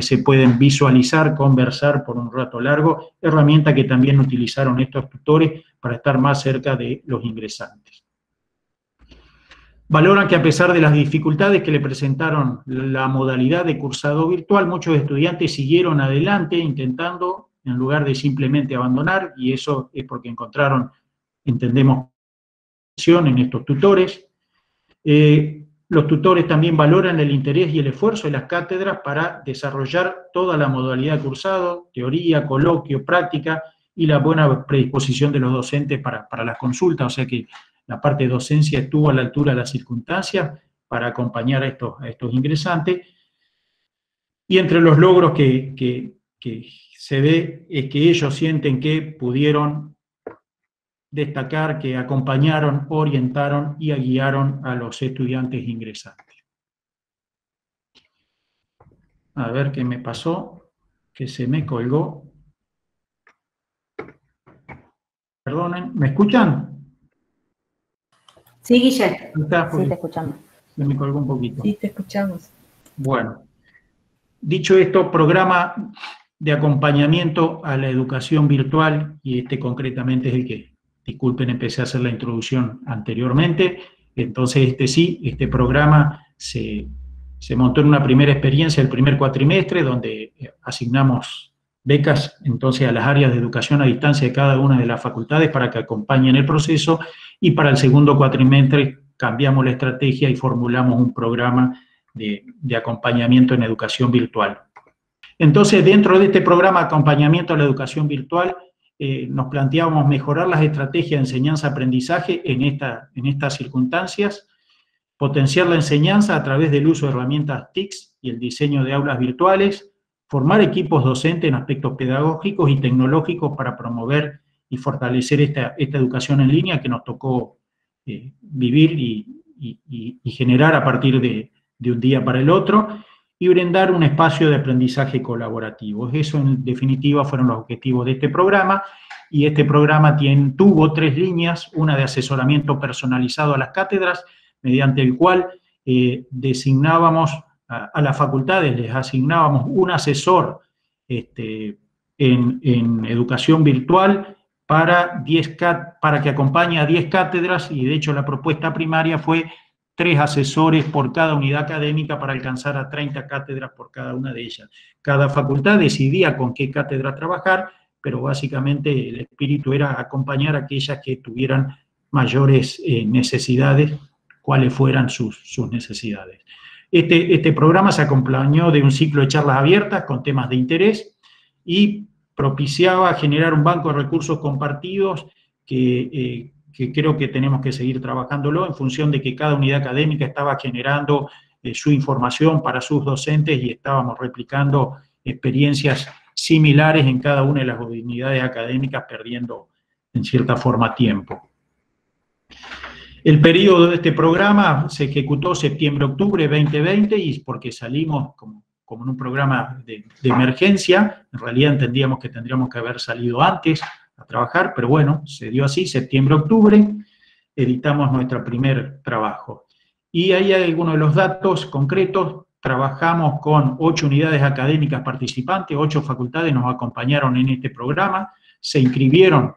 se pueden visualizar, conversar por un rato largo, herramienta que también utilizaron estos tutores para estar más cerca de los ingresantes. Valoran que a pesar de las dificultades que le presentaron la modalidad de cursado virtual, muchos estudiantes siguieron adelante intentando, en lugar de simplemente abandonar, y eso es porque encontraron, entendemos, en estos tutores. Los tutores también valoran el interés y el esfuerzo de las cátedras para desarrollar toda la modalidad de cursado, teoría, coloquio, práctica, y la buena predisposición de los docentes para las consultas, o sea que la parte de docencia estuvo a la altura de las circunstancias para acompañar a estos ingresantes. Y entre los logros que se ve es que ellos sienten que pudieron destacar, que acompañaron, orientaron y guiaron a los estudiantes ingresantes. A ver qué me pasó, que se me colgó. Perdonen, ¿me escuchan? Sí, Guille. Sí, te escuchamos. Se me colgó un poquito. Sí, te escuchamos. Bueno, dicho esto, programa de acompañamiento a la educación virtual, y concretamente es el que, disculpen, empecé a hacer la introducción anteriormente. Entonces este programa se montó en una primera experiencia, el primer cuatrimestre, donde asignamos becas entonces a las áreas de educación a distancia de cada una de las facultades para que acompañen el proceso, y para el segundo cuatrimestre cambiamos la estrategia y formulamos un programa de acompañamiento en educación virtual. Entonces, dentro de este programa de acompañamiento a la educación virtual, nos planteábamos mejorar las estrategias de enseñanza-aprendizaje en estas circunstancias, potenciar la enseñanza a través del uso de herramientas TICs y el diseño de aulas virtuales, formar equipos docentes en aspectos pedagógicos y tecnológicos para promover y fortalecer esta educación en línea que nos tocó vivir y generar a partir de un día para el otro, y brindar un espacio de aprendizaje colaborativo. Eso, en definitiva, fueron los objetivos de este programa, y este programa tuvo 3 líneas: una de asesoramiento personalizado a las cátedras, mediante el cual designábamos a las facultades, les asignábamos un asesor en educación virtual para que acompañe a 10 cátedras, y de hecho la propuesta primaria fue 3 asesores por cada unidad académica para alcanzar a 30 cátedras por cada una de ellas. Cada facultad decidía con qué cátedra trabajar, pero básicamente el espíritu era acompañar a aquellas que tuvieran mayores necesidades, cuáles fueran sus necesidades. Este programa se acompañó de un ciclo de charlas abiertas con temas de interés y propiciaba generar un banco de recursos compartidos que creo que tenemos que seguir trabajándolo en función de que cada unidad académica estaba generando su información para sus docentes y estábamos replicando experiencias similares en cada una de las unidades académicas, perdiendo en cierta forma tiempo. El periodo de este programa se ejecutó septiembre-octubre 2020, y porque salimos como en un programa de emergencia, en realidad entendíamos que tendríamos que haber salido antes a trabajar, pero bueno, se dio así, septiembre-octubre, editamos nuestro primer trabajo. Y ahí hay algunos de los datos concretos. Trabajamos con 8 unidades académicas participantes, 8 facultades nos acompañaron en este programa, se inscribieron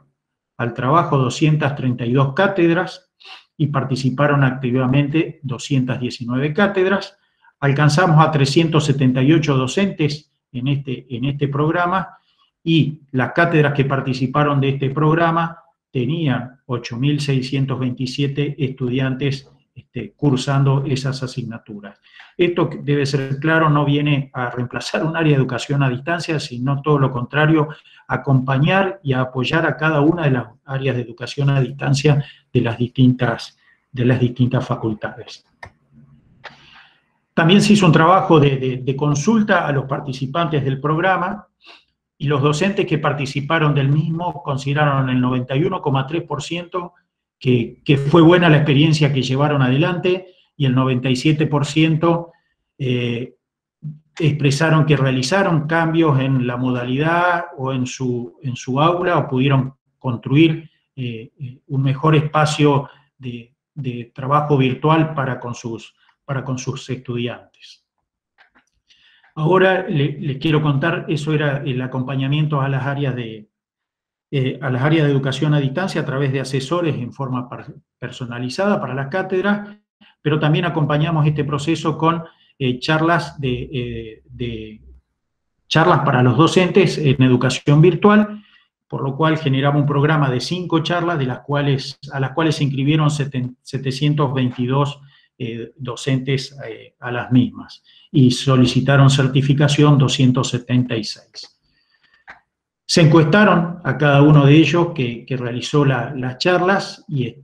al trabajo 232 cátedras y participaron activamente 219 cátedras. Alcanzamos a 378 docentes en este programa, y las cátedras que participaron de este programa tenían 8.627 estudiantes cursando esas asignaturas. Esto, debe ser claro, no viene a reemplazar un área de educación a distancia, sino todo lo contrario, acompañar y apoyar a cada una de las áreas de educación a distancia de las distintas facultades. También se hizo un trabajo de consulta a los participantes del programa, y los docentes que participaron del mismo consideraron el 91,3% que fue buena la experiencia que llevaron adelante, y el 97% expresaron que realizaron cambios en la modalidad o en su aula, o pudieron construir un mejor espacio de trabajo virtual para con sus estudiantes. Ahora les quiero contar, eso era el acompañamiento a las áreas de educación a distancia a través de asesores en forma personalizada para las cátedras, pero también acompañamos este proceso con charlas para los docentes en educación virtual, por lo cual generamos un programa de 5 charlas, a las cuales se inscribieron 722 docentes a las mismas, y solicitaron certificación 276. Se encuestaron a cada uno de ellos que realizó las charlas, y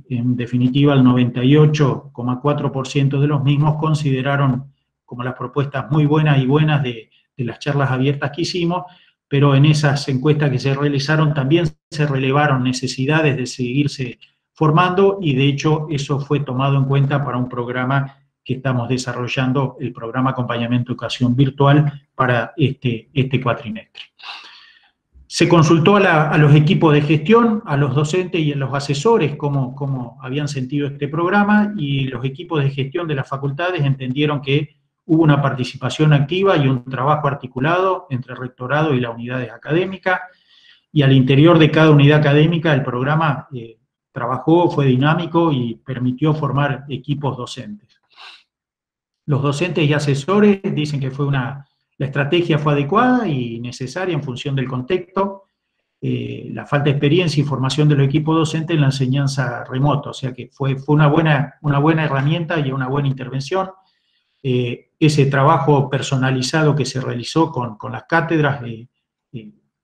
en definitiva el 98,4% de los mismos consideraron como las propuestas muy buenas de las charlas abiertas que hicimos, pero en esas encuestas que se realizaron también se relevaron necesidades de seguirse formando, y de hecho eso fue tomado en cuenta para un programa que estamos desarrollando, el programa Acompañamiento Educación Virtual, para este cuatrimestre. Se consultó a los equipos de gestión, a los docentes y a los asesores cómo habían sentido este programa, y los equipos de gestión de las facultades entendieron que hubo una participación activa y un trabajo articulado entre el rectorado y las unidades académicas, y al interior de cada unidad académica el programa trabajó, fue dinámico y permitió formar equipos docentes. Los docentes y asesores dicen que la estrategia fue adecuada y necesaria en función del contexto, la falta de experiencia y formación de los equipos docentes en la enseñanza remota, o sea que fue una buena herramienta y una buena intervención. Ese trabajo personalizado que se realizó con las cátedras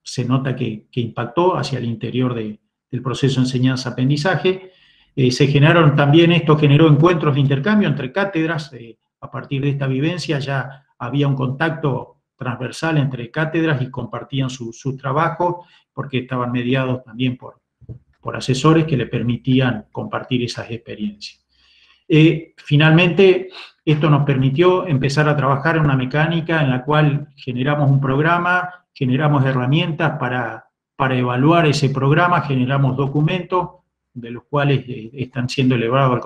se nota que impactó hacia el interior del proceso de enseñanza-aprendizaje. Esto generó encuentros de intercambio entre cátedras. A partir de esta vivencia ya había un contacto transversal entre cátedras y compartían sus trabajos, porque estaban mediados también por asesores que le permitían compartir esas experiencias. Finalmente, esto nos permitió empezar a trabajar en una mecánica en la cual generamos un programa, generamos herramientas para evaluar ese programa, generamos documentos, de los cuales están siendo elevados al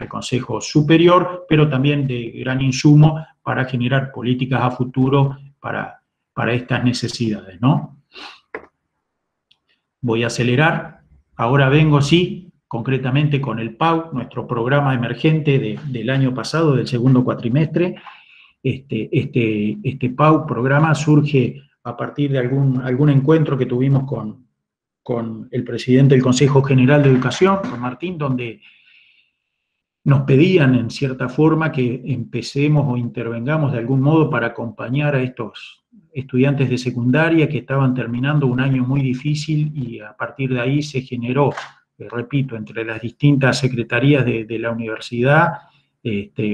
Consejo Superior, pero también de gran insumo para generar políticas a futuro para estas necesidades, ¿no? Voy a acelerar. Ahora vengo, sí, concretamente con el PAU, nuestro programa emergente del año pasado, del segundo cuatrimestre. Este PAU programa surge a partir de algún encuentro que tuvimos con el presidente del Consejo General de Educación, con Martín, donde nos pedían en cierta forma que empecemos o intervengamos de algún modo para acompañar a estos estudiantes de secundaria que estaban terminando un año muy difícil, y a partir de ahí se generó, repito, entre las distintas secretarías de la universidad,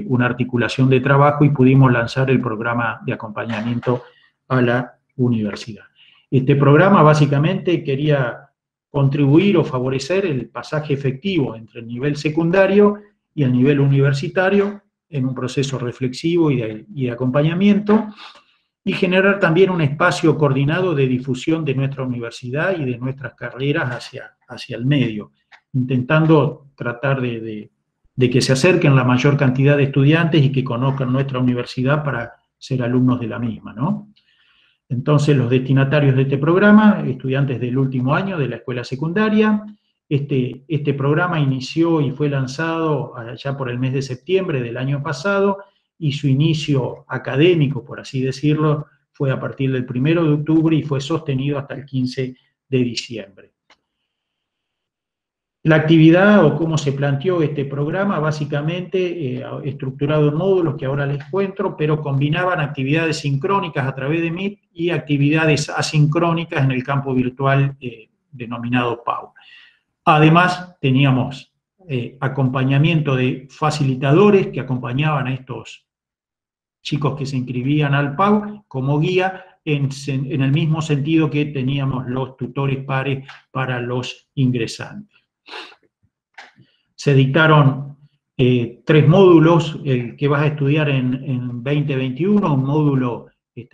una articulación de trabajo, y pudimos lanzar el programa de acompañamiento a la universidad. Este programa básicamente quería contribuir o favorecer el pasaje efectivo entre el nivel secundario y el nivel universitario en un proceso reflexivo y de acompañamiento, y generar también un espacio coordinado de difusión de nuestra universidad y de nuestras carreras hacia el medio, intentando tratar de que se acerquen la mayor cantidad de estudiantes y que conozcan nuestra universidad para ser alumnos de la misma, ¿no? Entonces, los destinatarios de este programa, estudiantes del último año de la escuela secundaria. Este programa inició y fue lanzado allá por el mes de septiembre del año pasado, y su inicio académico, por así decirlo, fue a partir del 1 de octubre y fue sostenido hasta el 15 de diciembre. La actividad, o cómo se planteó este programa, básicamente estructurado en módulos que ahora les cuento, pero combinaban actividades sincrónicas a través de Meet y actividades asincrónicas en el campo virtual denominado PAU. Además, teníamos acompañamiento de facilitadores que acompañaban a estos chicos que se inscribían al PAU como guía, en el mismo sentido que teníamos los tutores pares para los ingresantes. Se dictaron 3 módulos, el que vas a estudiar en 2021, un módulo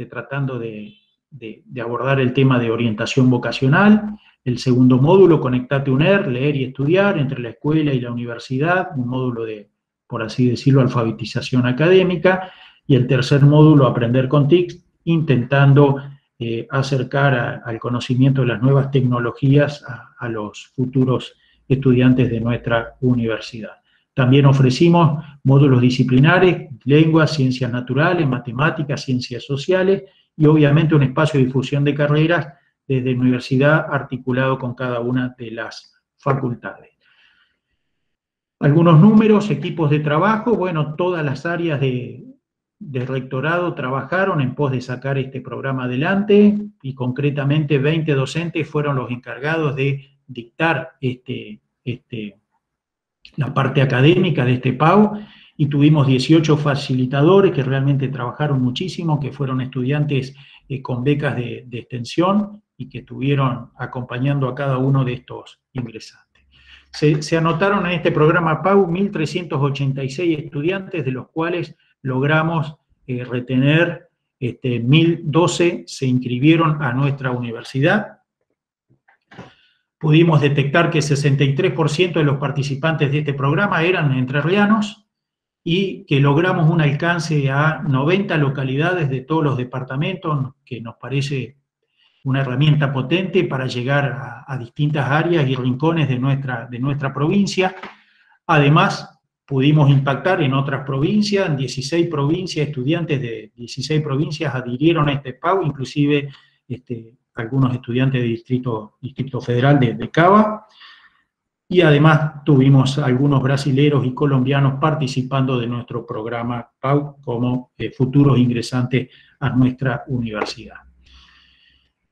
tratando de abordar el tema de orientación vocacional. El segundo módulo, Conectate UNER, leer y estudiar entre la escuela y la universidad, un módulo de, por así decirlo, alfabetización académica. Y el tercer módulo, Aprender con TIC, intentando acercar al conocimiento de las nuevas tecnologías a los futuros estudiantes de nuestra universidad. También ofrecimos módulos disciplinares, lengua, ciencias naturales, matemáticas, ciencias sociales y obviamente un espacio de difusión de carreras desde la universidad articulado con cada una de las facultades. Algunos números, equipos de trabajo, bueno, todas las áreas de rectorado trabajaron en pos de sacar este programa adelante y concretamente 20 docentes fueron los encargados de dictar la parte académica de este PAU y tuvimos 18 facilitadores que realmente trabajaron muchísimo, que fueron estudiantes con becas de extensión y que estuvieron acompañando a cada uno de estos ingresantes. Se anotaron en este programa PAU 1.386 estudiantes, de los cuales logramos retener 1.012 se inscribieron a nuestra universidad. Pudimos detectar que 63% de los participantes de este programa eran entrerrianos y que logramos un alcance a 90 localidades de todos los departamentos, que nos parece una herramienta potente para llegar a distintas áreas y rincones de nuestra provincia. Además, pudimos impactar en otras provincias, en 16 provincias, estudiantes de 16 provincias adhirieron a este PAU, inclusive algunos estudiantes de Distrito Federal de Cava, y además tuvimos algunos brasileros y colombianos participando de nuestro programa PAU como futuros ingresantes a nuestra universidad.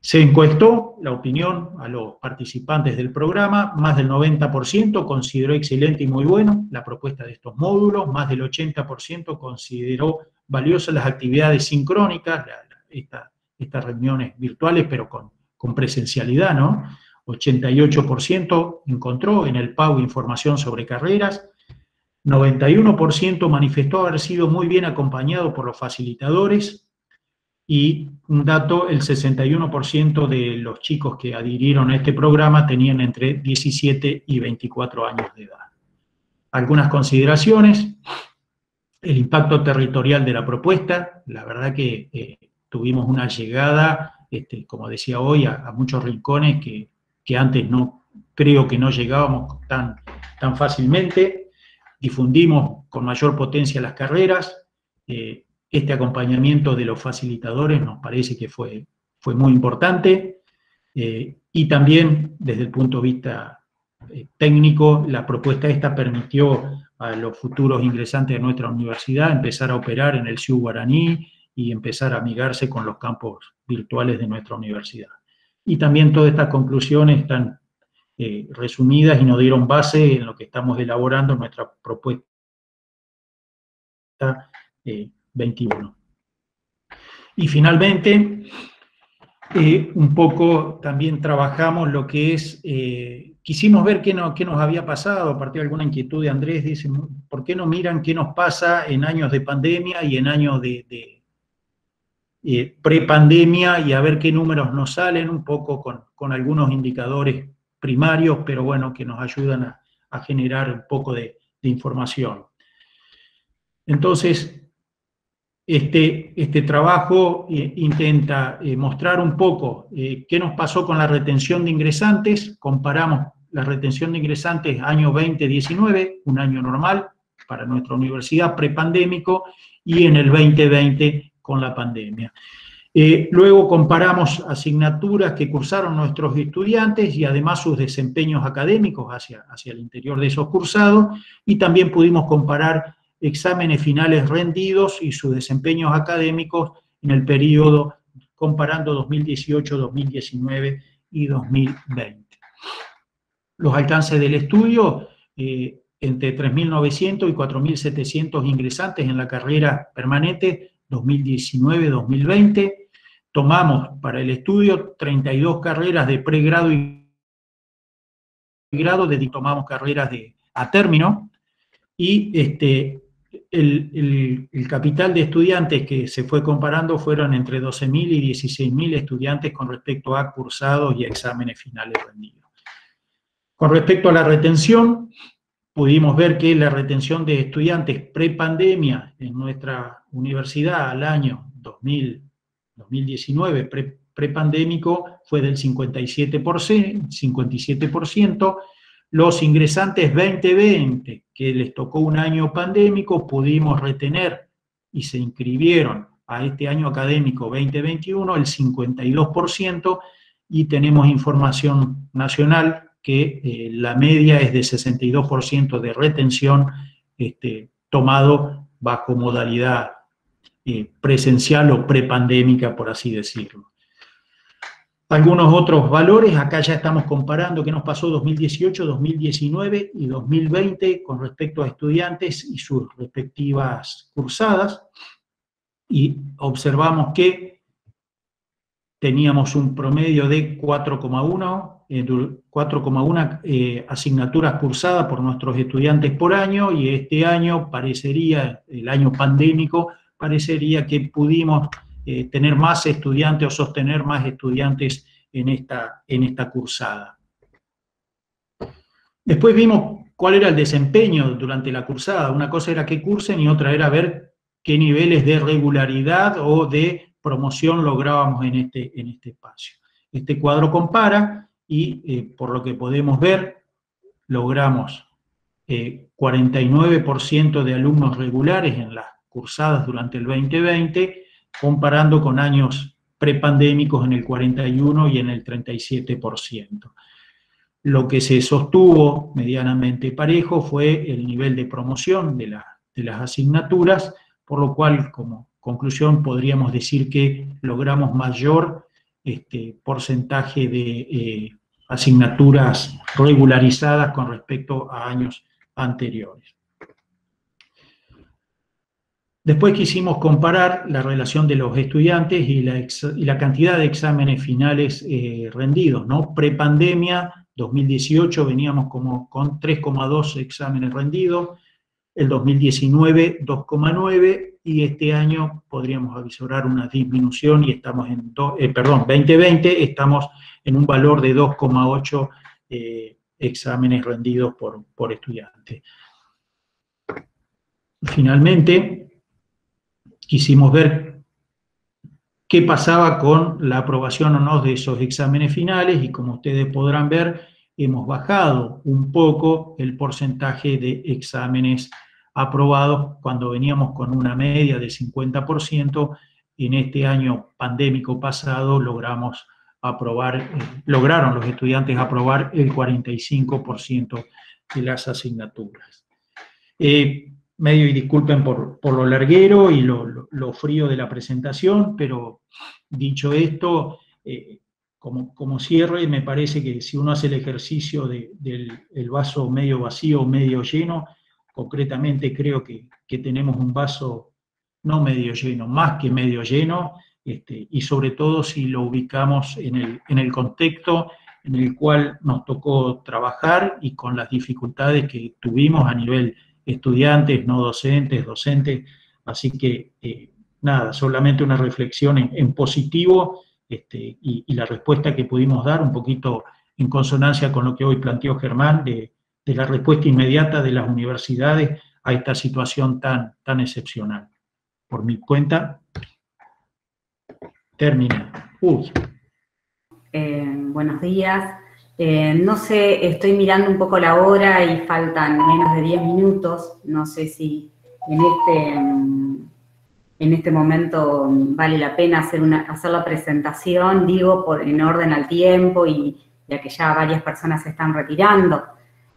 Se encuestó la opinión a los participantes del programa, más del 90% consideró excelente y muy bueno la propuesta de estos módulos, más del 80% consideró valiosas las actividades sincrónicas, estas reuniones virtuales, pero con presencialidad, ¿no? 88% encontró en el PAU información sobre carreras, 91% manifestó haber sido muy bien acompañado por los facilitadores, y un dato, el 61% de los chicos que adhirieron a este programa tenían entre 17 y 24 años de edad. Algunas consideraciones: el impacto territorial de la propuesta, la verdad que tuvimos una llegada, como decía hoy, a muchos rincones que antes no, creo que no llegábamos tan fácilmente. Difundimos con mayor potencia las carreras. Este acompañamiento de los facilitadores nos parece que fue muy importante, y también desde el punto de vista técnico, la propuesta esta permitió a los futuros ingresantes de nuestra universidad empezar a operar en el CIU Guaraní y empezar a amigarse con los campos virtuales de nuestra universidad. Y también todas estas conclusiones están resumidas y nos dieron base en lo que estamos elaborando en nuestra propuesta 21. Y finalmente, un poco también trabajamos lo que es, quisimos ver qué nos había pasado, a partir de alguna inquietud de Andrés, dice, ¿por qué no miran qué nos pasa en años de pandemia y en años de prepandemia, y a ver qué números nos salen, un poco con algunos indicadores primarios, pero bueno, que nos ayudan a generar un poco de información. Entonces, este trabajo intenta mostrar un poco qué nos pasó con la retención de ingresantes. Comparamos la retención de ingresantes año 2019, un año normal para nuestra universidad prepandémico, y en el 2020 con la pandemia. Luego comparamos asignaturas que cursaron nuestros estudiantes y además sus desempeños académicos hacia el interior de esos cursados, y también pudimos comparar exámenes finales rendidos y sus desempeños académicos en el periodo comparando 2018, 2019 y 2020. Los alcances del estudio entre 3.900 y 4.700 ingresantes en la carrera permanente 2019-2020. Tomamos para el estudio 32 carreras de pregrado y grado, tomamos carreras a término, y el capital de estudiantes que se fue comparando fueron entre 12.000 y 16.000 estudiantes con respecto a cursados y exámenes finales rendidos. Con respecto a la retención, pudimos ver que la retención de estudiantes prepandemia en nuestra universidad al año 2019, prepandémico, fue del 57%. Los ingresantes 2020, que les tocó un año pandémico, pudimos retener y se inscribieron a este año académico 2021 el 52%, y tenemos información nacional que la media es de 62% de retención, tomado bajo modalidad presencial o prepandémica, por así decirlo. Algunos otros valores, acá ya estamos comparando qué nos pasó 2018, 2019 y 2020 con respecto a estudiantes y sus respectivas cursadas, y observamos que teníamos un promedio de 4,1 asignaturas cursadas por nuestros estudiantes por año, y este año parecería, el año pandémico, parecería que pudimos tener más estudiantes o sostener más estudiantes en esta cursada. Después vimos cuál era el desempeño durante la cursada. Una cosa era que cursen y otra era ver qué niveles de regularidad o de promoción lográbamos en este espacio. Este cuadro compara y por lo que podemos ver, logramos 49% de alumnos regulares en las cursadas durante el 2020, comparando con años prepandémicos en el 41% y en el 37%. Lo que se sostuvo medianamente parejo fue el nivel de promoción de las asignaturas, por lo cual, como conclusión, podríamos decir que logramos mayor porcentaje de asignaturas regularizadas con respecto a años anteriores. Después quisimos comparar la relación de los estudiantes y la cantidad de exámenes finales rendidos, ¿no? Prepandemia, 2018 veníamos con 3,2 exámenes rendidos, el 2019 2,9, y este año podríamos avisorar una disminución y estamos en 2020 estamos en un valor de 2,8 exámenes rendidos por estudiante. Finalmente, quisimos ver qué pasaba con la aprobación o no de esos exámenes finales, y como ustedes podrán ver, hemos bajado un poco el porcentaje de exámenes aprobados cuando veníamos con una media de 50%. En este año pandémico pasado lograron los estudiantes aprobar el 45% de las asignaturas. Medio y disculpen por lo larguero y lo frío de la presentación, pero dicho esto, como cierre, me parece que si uno hace el ejercicio del vaso medio vacío o medio lleno, concretamente creo que tenemos un vaso no medio lleno, más que medio lleno, y sobre todo si lo ubicamos en el contexto en el cual nos tocó trabajar y con las dificultades que tuvimos a nivel estudiantes, no docentes, así que nada, solamente una reflexión en positivo, y la respuesta que pudimos dar un poquito en consonancia con lo que hoy planteó Germán, de la respuesta inmediata de las universidades a esta situación tan excepcional. Por mi cuenta, termina. Buenos días. No sé, estoy mirando un poco la hora y faltan menos de 10 minutos. No sé si en este momento vale la pena hacer la presentación, digo, en orden al tiempo, y ya que ya varias personas se están retirando.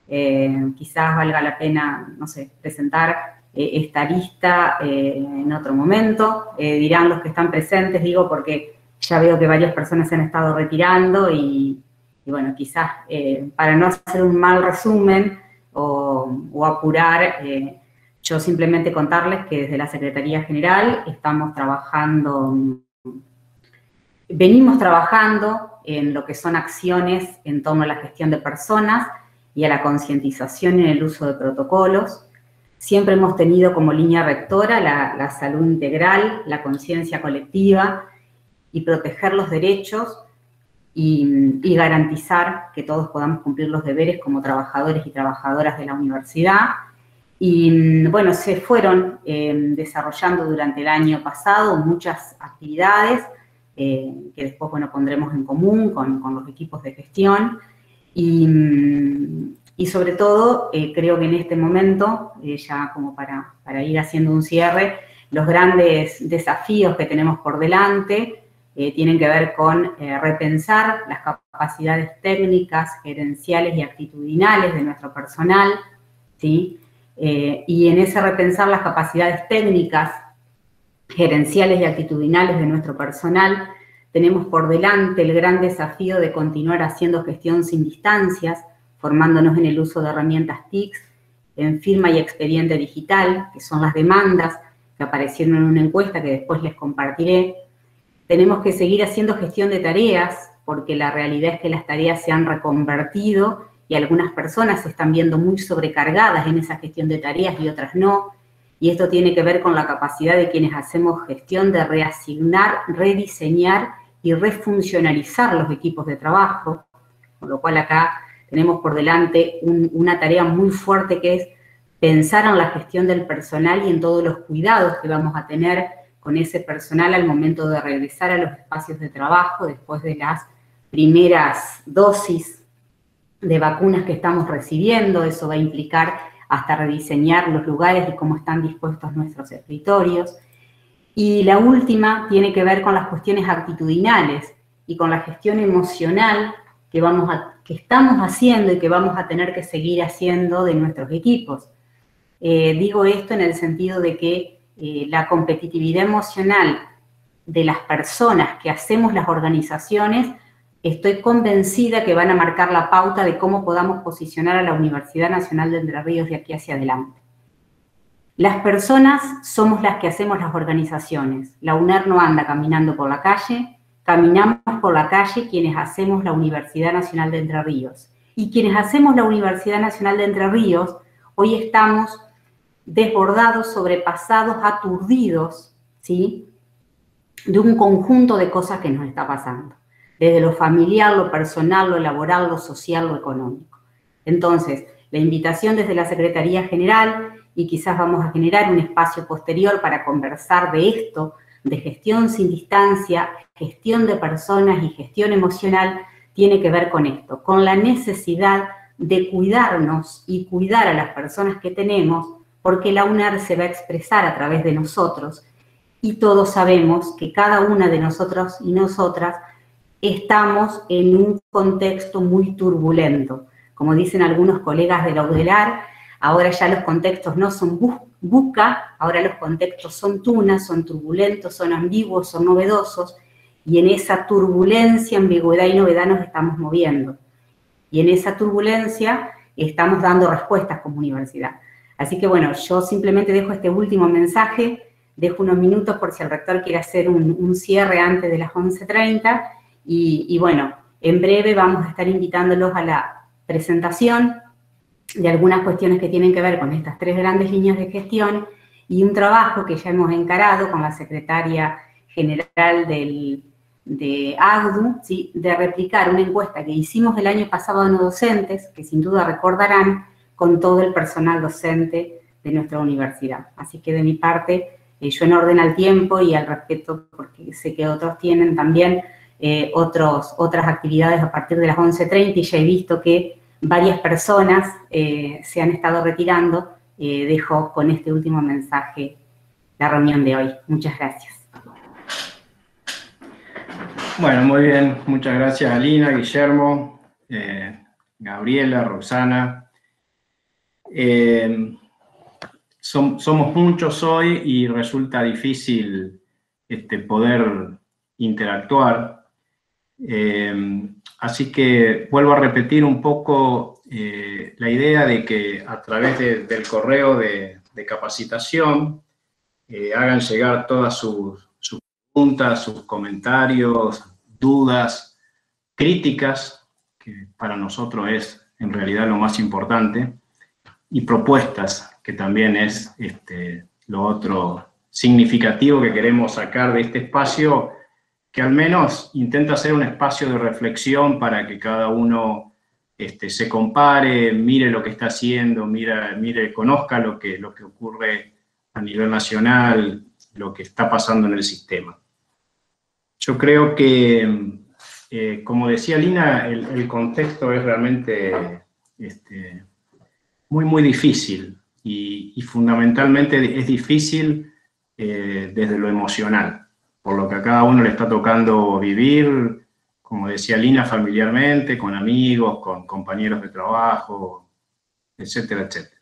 Quizás valga la pena, no sé, presentar esta lista en otro momento. Dirán los que están presentes, digo, porque ya veo que varias personas se han estado retirando y bueno, quizás para no hacer un mal resumen, o apurar. Yo simplemente contarles que desde la Secretaría General venimos trabajando en lo que son acciones en torno a la gestión de personas y a la concientización en el uso de protocolos. Siempre hemos tenido como línea rectora la salud integral, la conciencia colectiva y proteger los derechos y garantizar que todos podamos cumplir los deberes como trabajadores y trabajadoras de la universidad. Y bueno, se fueron desarrollando durante el año pasado muchas actividades que después, bueno, pondremos en común con los equipos de gestión. Y sobre todo, creo que en este momento, ya como para ir haciendo un cierre, los grandes desafíos que tenemos por delante tienen que ver con repensar las capacidades técnicas, gerenciales y actitudinales de nuestro personal, ¿sí? Y en ese repensar las capacidades técnicas, gerenciales y actitudinales de nuestro personal, tenemos por delante el gran desafío de continuar haciendo gestión sin distancias, formándonos en el uso de herramientas TIC, en firma y expediente digital, que son las demandas que aparecieron en una encuesta que después les compartiré. Tenemos que seguir haciendo gestión de tareas, porque la realidad es que las tareas se han reconvertido y algunas personas se están viendo muy sobrecargadas en esa gestión de tareas y otras no. Y esto tiene que ver con la capacidad de quienes hacemos gestión de reasignar, rediseñar y refuncionalizar los equipos de trabajo, con lo cual acá tenemos por delante una tarea muy fuerte que es pensar en la gestión del personal y en todos los cuidados que vamos a tener con ese personal al momento de regresar a los espacios de trabajo después de las primeras dosis de vacunas que estamos recibiendo. Eso va a implicar hasta rediseñar los lugares y cómo están dispuestos nuestros escritorios. Y la última tiene que ver con las cuestiones actitudinales y con la gestión emocional que estamos haciendo y que vamos a tener que seguir haciendo de nuestros equipos. Digo esto en el sentido de que la competitividad emocional de las personas que hacemos las organizaciones, estoy convencida que van a marcar la pauta de cómo podamos posicionar a la Universidad Nacional de Entre Ríos de aquí hacia adelante. Las personas somos las que hacemos las organizaciones. La UNER no anda caminando por la calle, caminamos por la calle quienes hacemos la Universidad Nacional de Entre Ríos. Y quienes hacemos la Universidad Nacional de Entre Ríos, hoy estamos desbordados, sobrepasados, aturdidos, ¿sí?, de un conjunto de cosas que nos está pasando, desde lo familiar, lo personal, lo laboral, lo social, lo económico. Entonces, la invitación desde la Secretaría General, y quizás vamos a generar un espacio posterior para conversar de esto, de gestión sin distancia, gestión de personas y gestión emocional, tiene que ver con esto, con la necesidad de cuidarnos y cuidar a las personas que tenemos, porque la UNER se va a expresar a través de nosotros, y todos sabemos que cada una de nosotros y nosotras estamos en un contexto muy turbulento. Como dicen algunos colegas de la UDELAR, ahora ya los contextos no son buca, ahora los contextos son tunas, son turbulentos, son ambiguos, son novedosos, y en esa turbulencia, ambigüedad y novedad nos estamos moviendo. Y en esa turbulencia estamos dando respuestas como universidad. Así que bueno, yo simplemente dejo este último mensaje, dejo unos minutos por si el rector quiere hacer un cierre antes de las 11:30, y bueno, en breve vamos a estar invitándolos a la presentación de algunas cuestiones que tienen que ver con estas tres grandes líneas de gestión y un trabajo que ya hemos encarado con la secretaria general de AGDU, ¿sí?, de replicar una encuesta que hicimos el año pasado a no docentes, que sin duda recordarán, con todo el personal docente de nuestra universidad. Así que de mi parte, yo en orden al tiempo y al respeto, porque sé que otros tienen también otras actividades a partir de las 11:30 y ya he visto que varias personas se han estado retirando, dejo con este último mensaje la reunión de hoy. Muchas gracias. Bueno, muy bien. Muchas gracias, Alina, Guillermo, Gabriela, Roxana. Somos muchos hoy y resulta difícil poder interactuar. Así que vuelvo a repetir un poco la idea de que a través del correo de capacitación hagan llegar todas sus preguntas, sus comentarios, dudas, críticas, que para nosotros es en realidad lo más importante, y propuestas, que también es lo otro significativo que queremos sacar de este espacio, que al menos intenta ser un espacio de reflexión para que cada uno se compare, mire lo que está haciendo, mire, conozca lo que ocurre a nivel nacional, lo que está pasando en el sistema. Yo creo que, como decía Lina, el contexto es realmente muy, muy difícil, y fundamentalmente es difícil desde lo emocional, por lo que a cada uno le está tocando vivir, como decía Lina, familiarmente, con amigos, con compañeros de trabajo, etcétera, etcétera.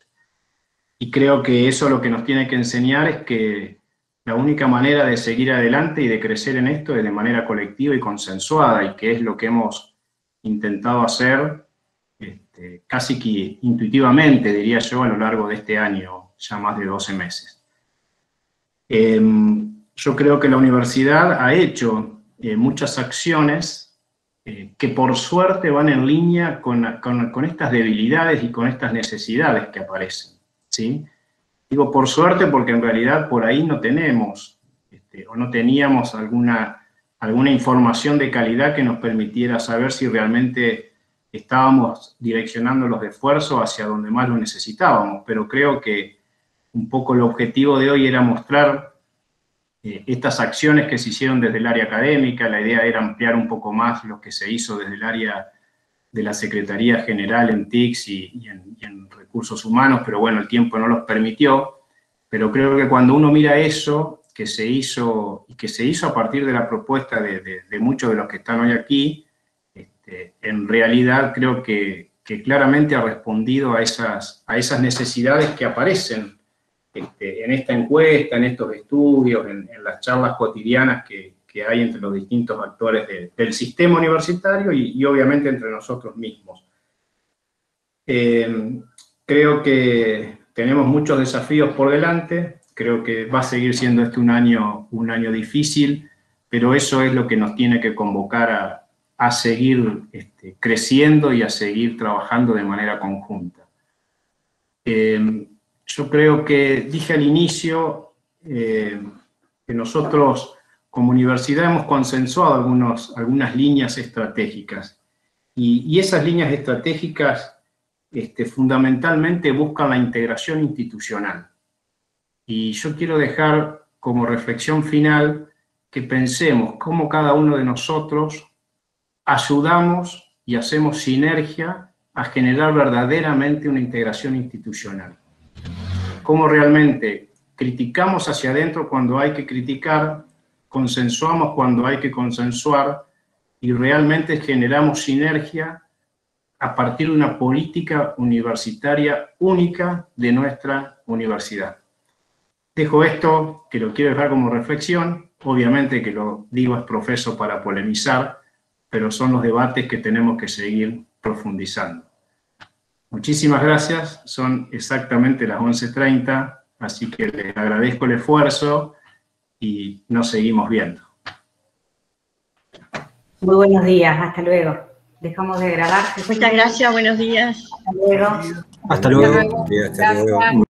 Y creo que eso lo que nos tiene que enseñar es que la única manera de seguir adelante y de crecer en esto es de manera colectiva y consensuada, y que es lo que hemos intentado hacer casi que intuitivamente, diría yo, a lo largo de este año, ya más de 12 meses. Yo creo que la universidad ha hecho muchas acciones que por suerte van en línea con estas debilidades y con estas necesidades que aparecen, ¿sí? Digo por suerte porque en realidad por ahí no tenemos, o no teníamos alguna información de calidad que nos permitiera saber si realmente estábamos direccionando los esfuerzos hacia donde más lo necesitábamos, pero creo que un poco el objetivo de hoy era mostrar estas acciones que se hicieron desde el área académica. La idea era ampliar un poco más lo que se hizo desde el área de la Secretaría General en TICS y en Recursos Humanos, pero bueno, el tiempo no los permitió. Pero creo que cuando uno mira eso, que se hizo, y que se hizo a partir de la propuesta de muchos de los que están hoy aquí, en realidad creo que claramente ha respondido a esas necesidades que aparecen en esta encuesta, en estos estudios, en las charlas cotidianas que hay entre los distintos actores del sistema universitario y obviamente entre nosotros mismos. Creo que tenemos muchos desafíos por delante, creo que va a seguir siendo un año difícil, pero eso es lo que nos tiene que convocar a seguir creciendo y a seguir trabajando de manera conjunta. Yo creo que dije al inicio que nosotros como universidad hemos consensuado algunas líneas estratégicas, y esas líneas estratégicas fundamentalmente buscan la integración institucional. Y yo quiero dejar como reflexión final que pensemos cómo cada uno de nosotros ayudamos y hacemos sinergia a generar verdaderamente una integración institucional. Cómo realmente criticamos hacia adentro cuando hay que criticar, consensuamos cuando hay que consensuar, y realmente generamos sinergia a partir de una política universitaria única de nuestra universidad. Dejo esto, que lo quiero dejar como reflexión, obviamente que lo digo es profeso para polemizar, pero son los debates que tenemos que seguir profundizando. Muchísimas gracias, son exactamente las 11:30, así que les agradezco el esfuerzo y nos seguimos viendo. Muy buenos días, hasta luego. Dejamos de grabar. Muchas gracias, buenos días. Hasta luego. Hasta luego. Hasta luego. Hasta luego.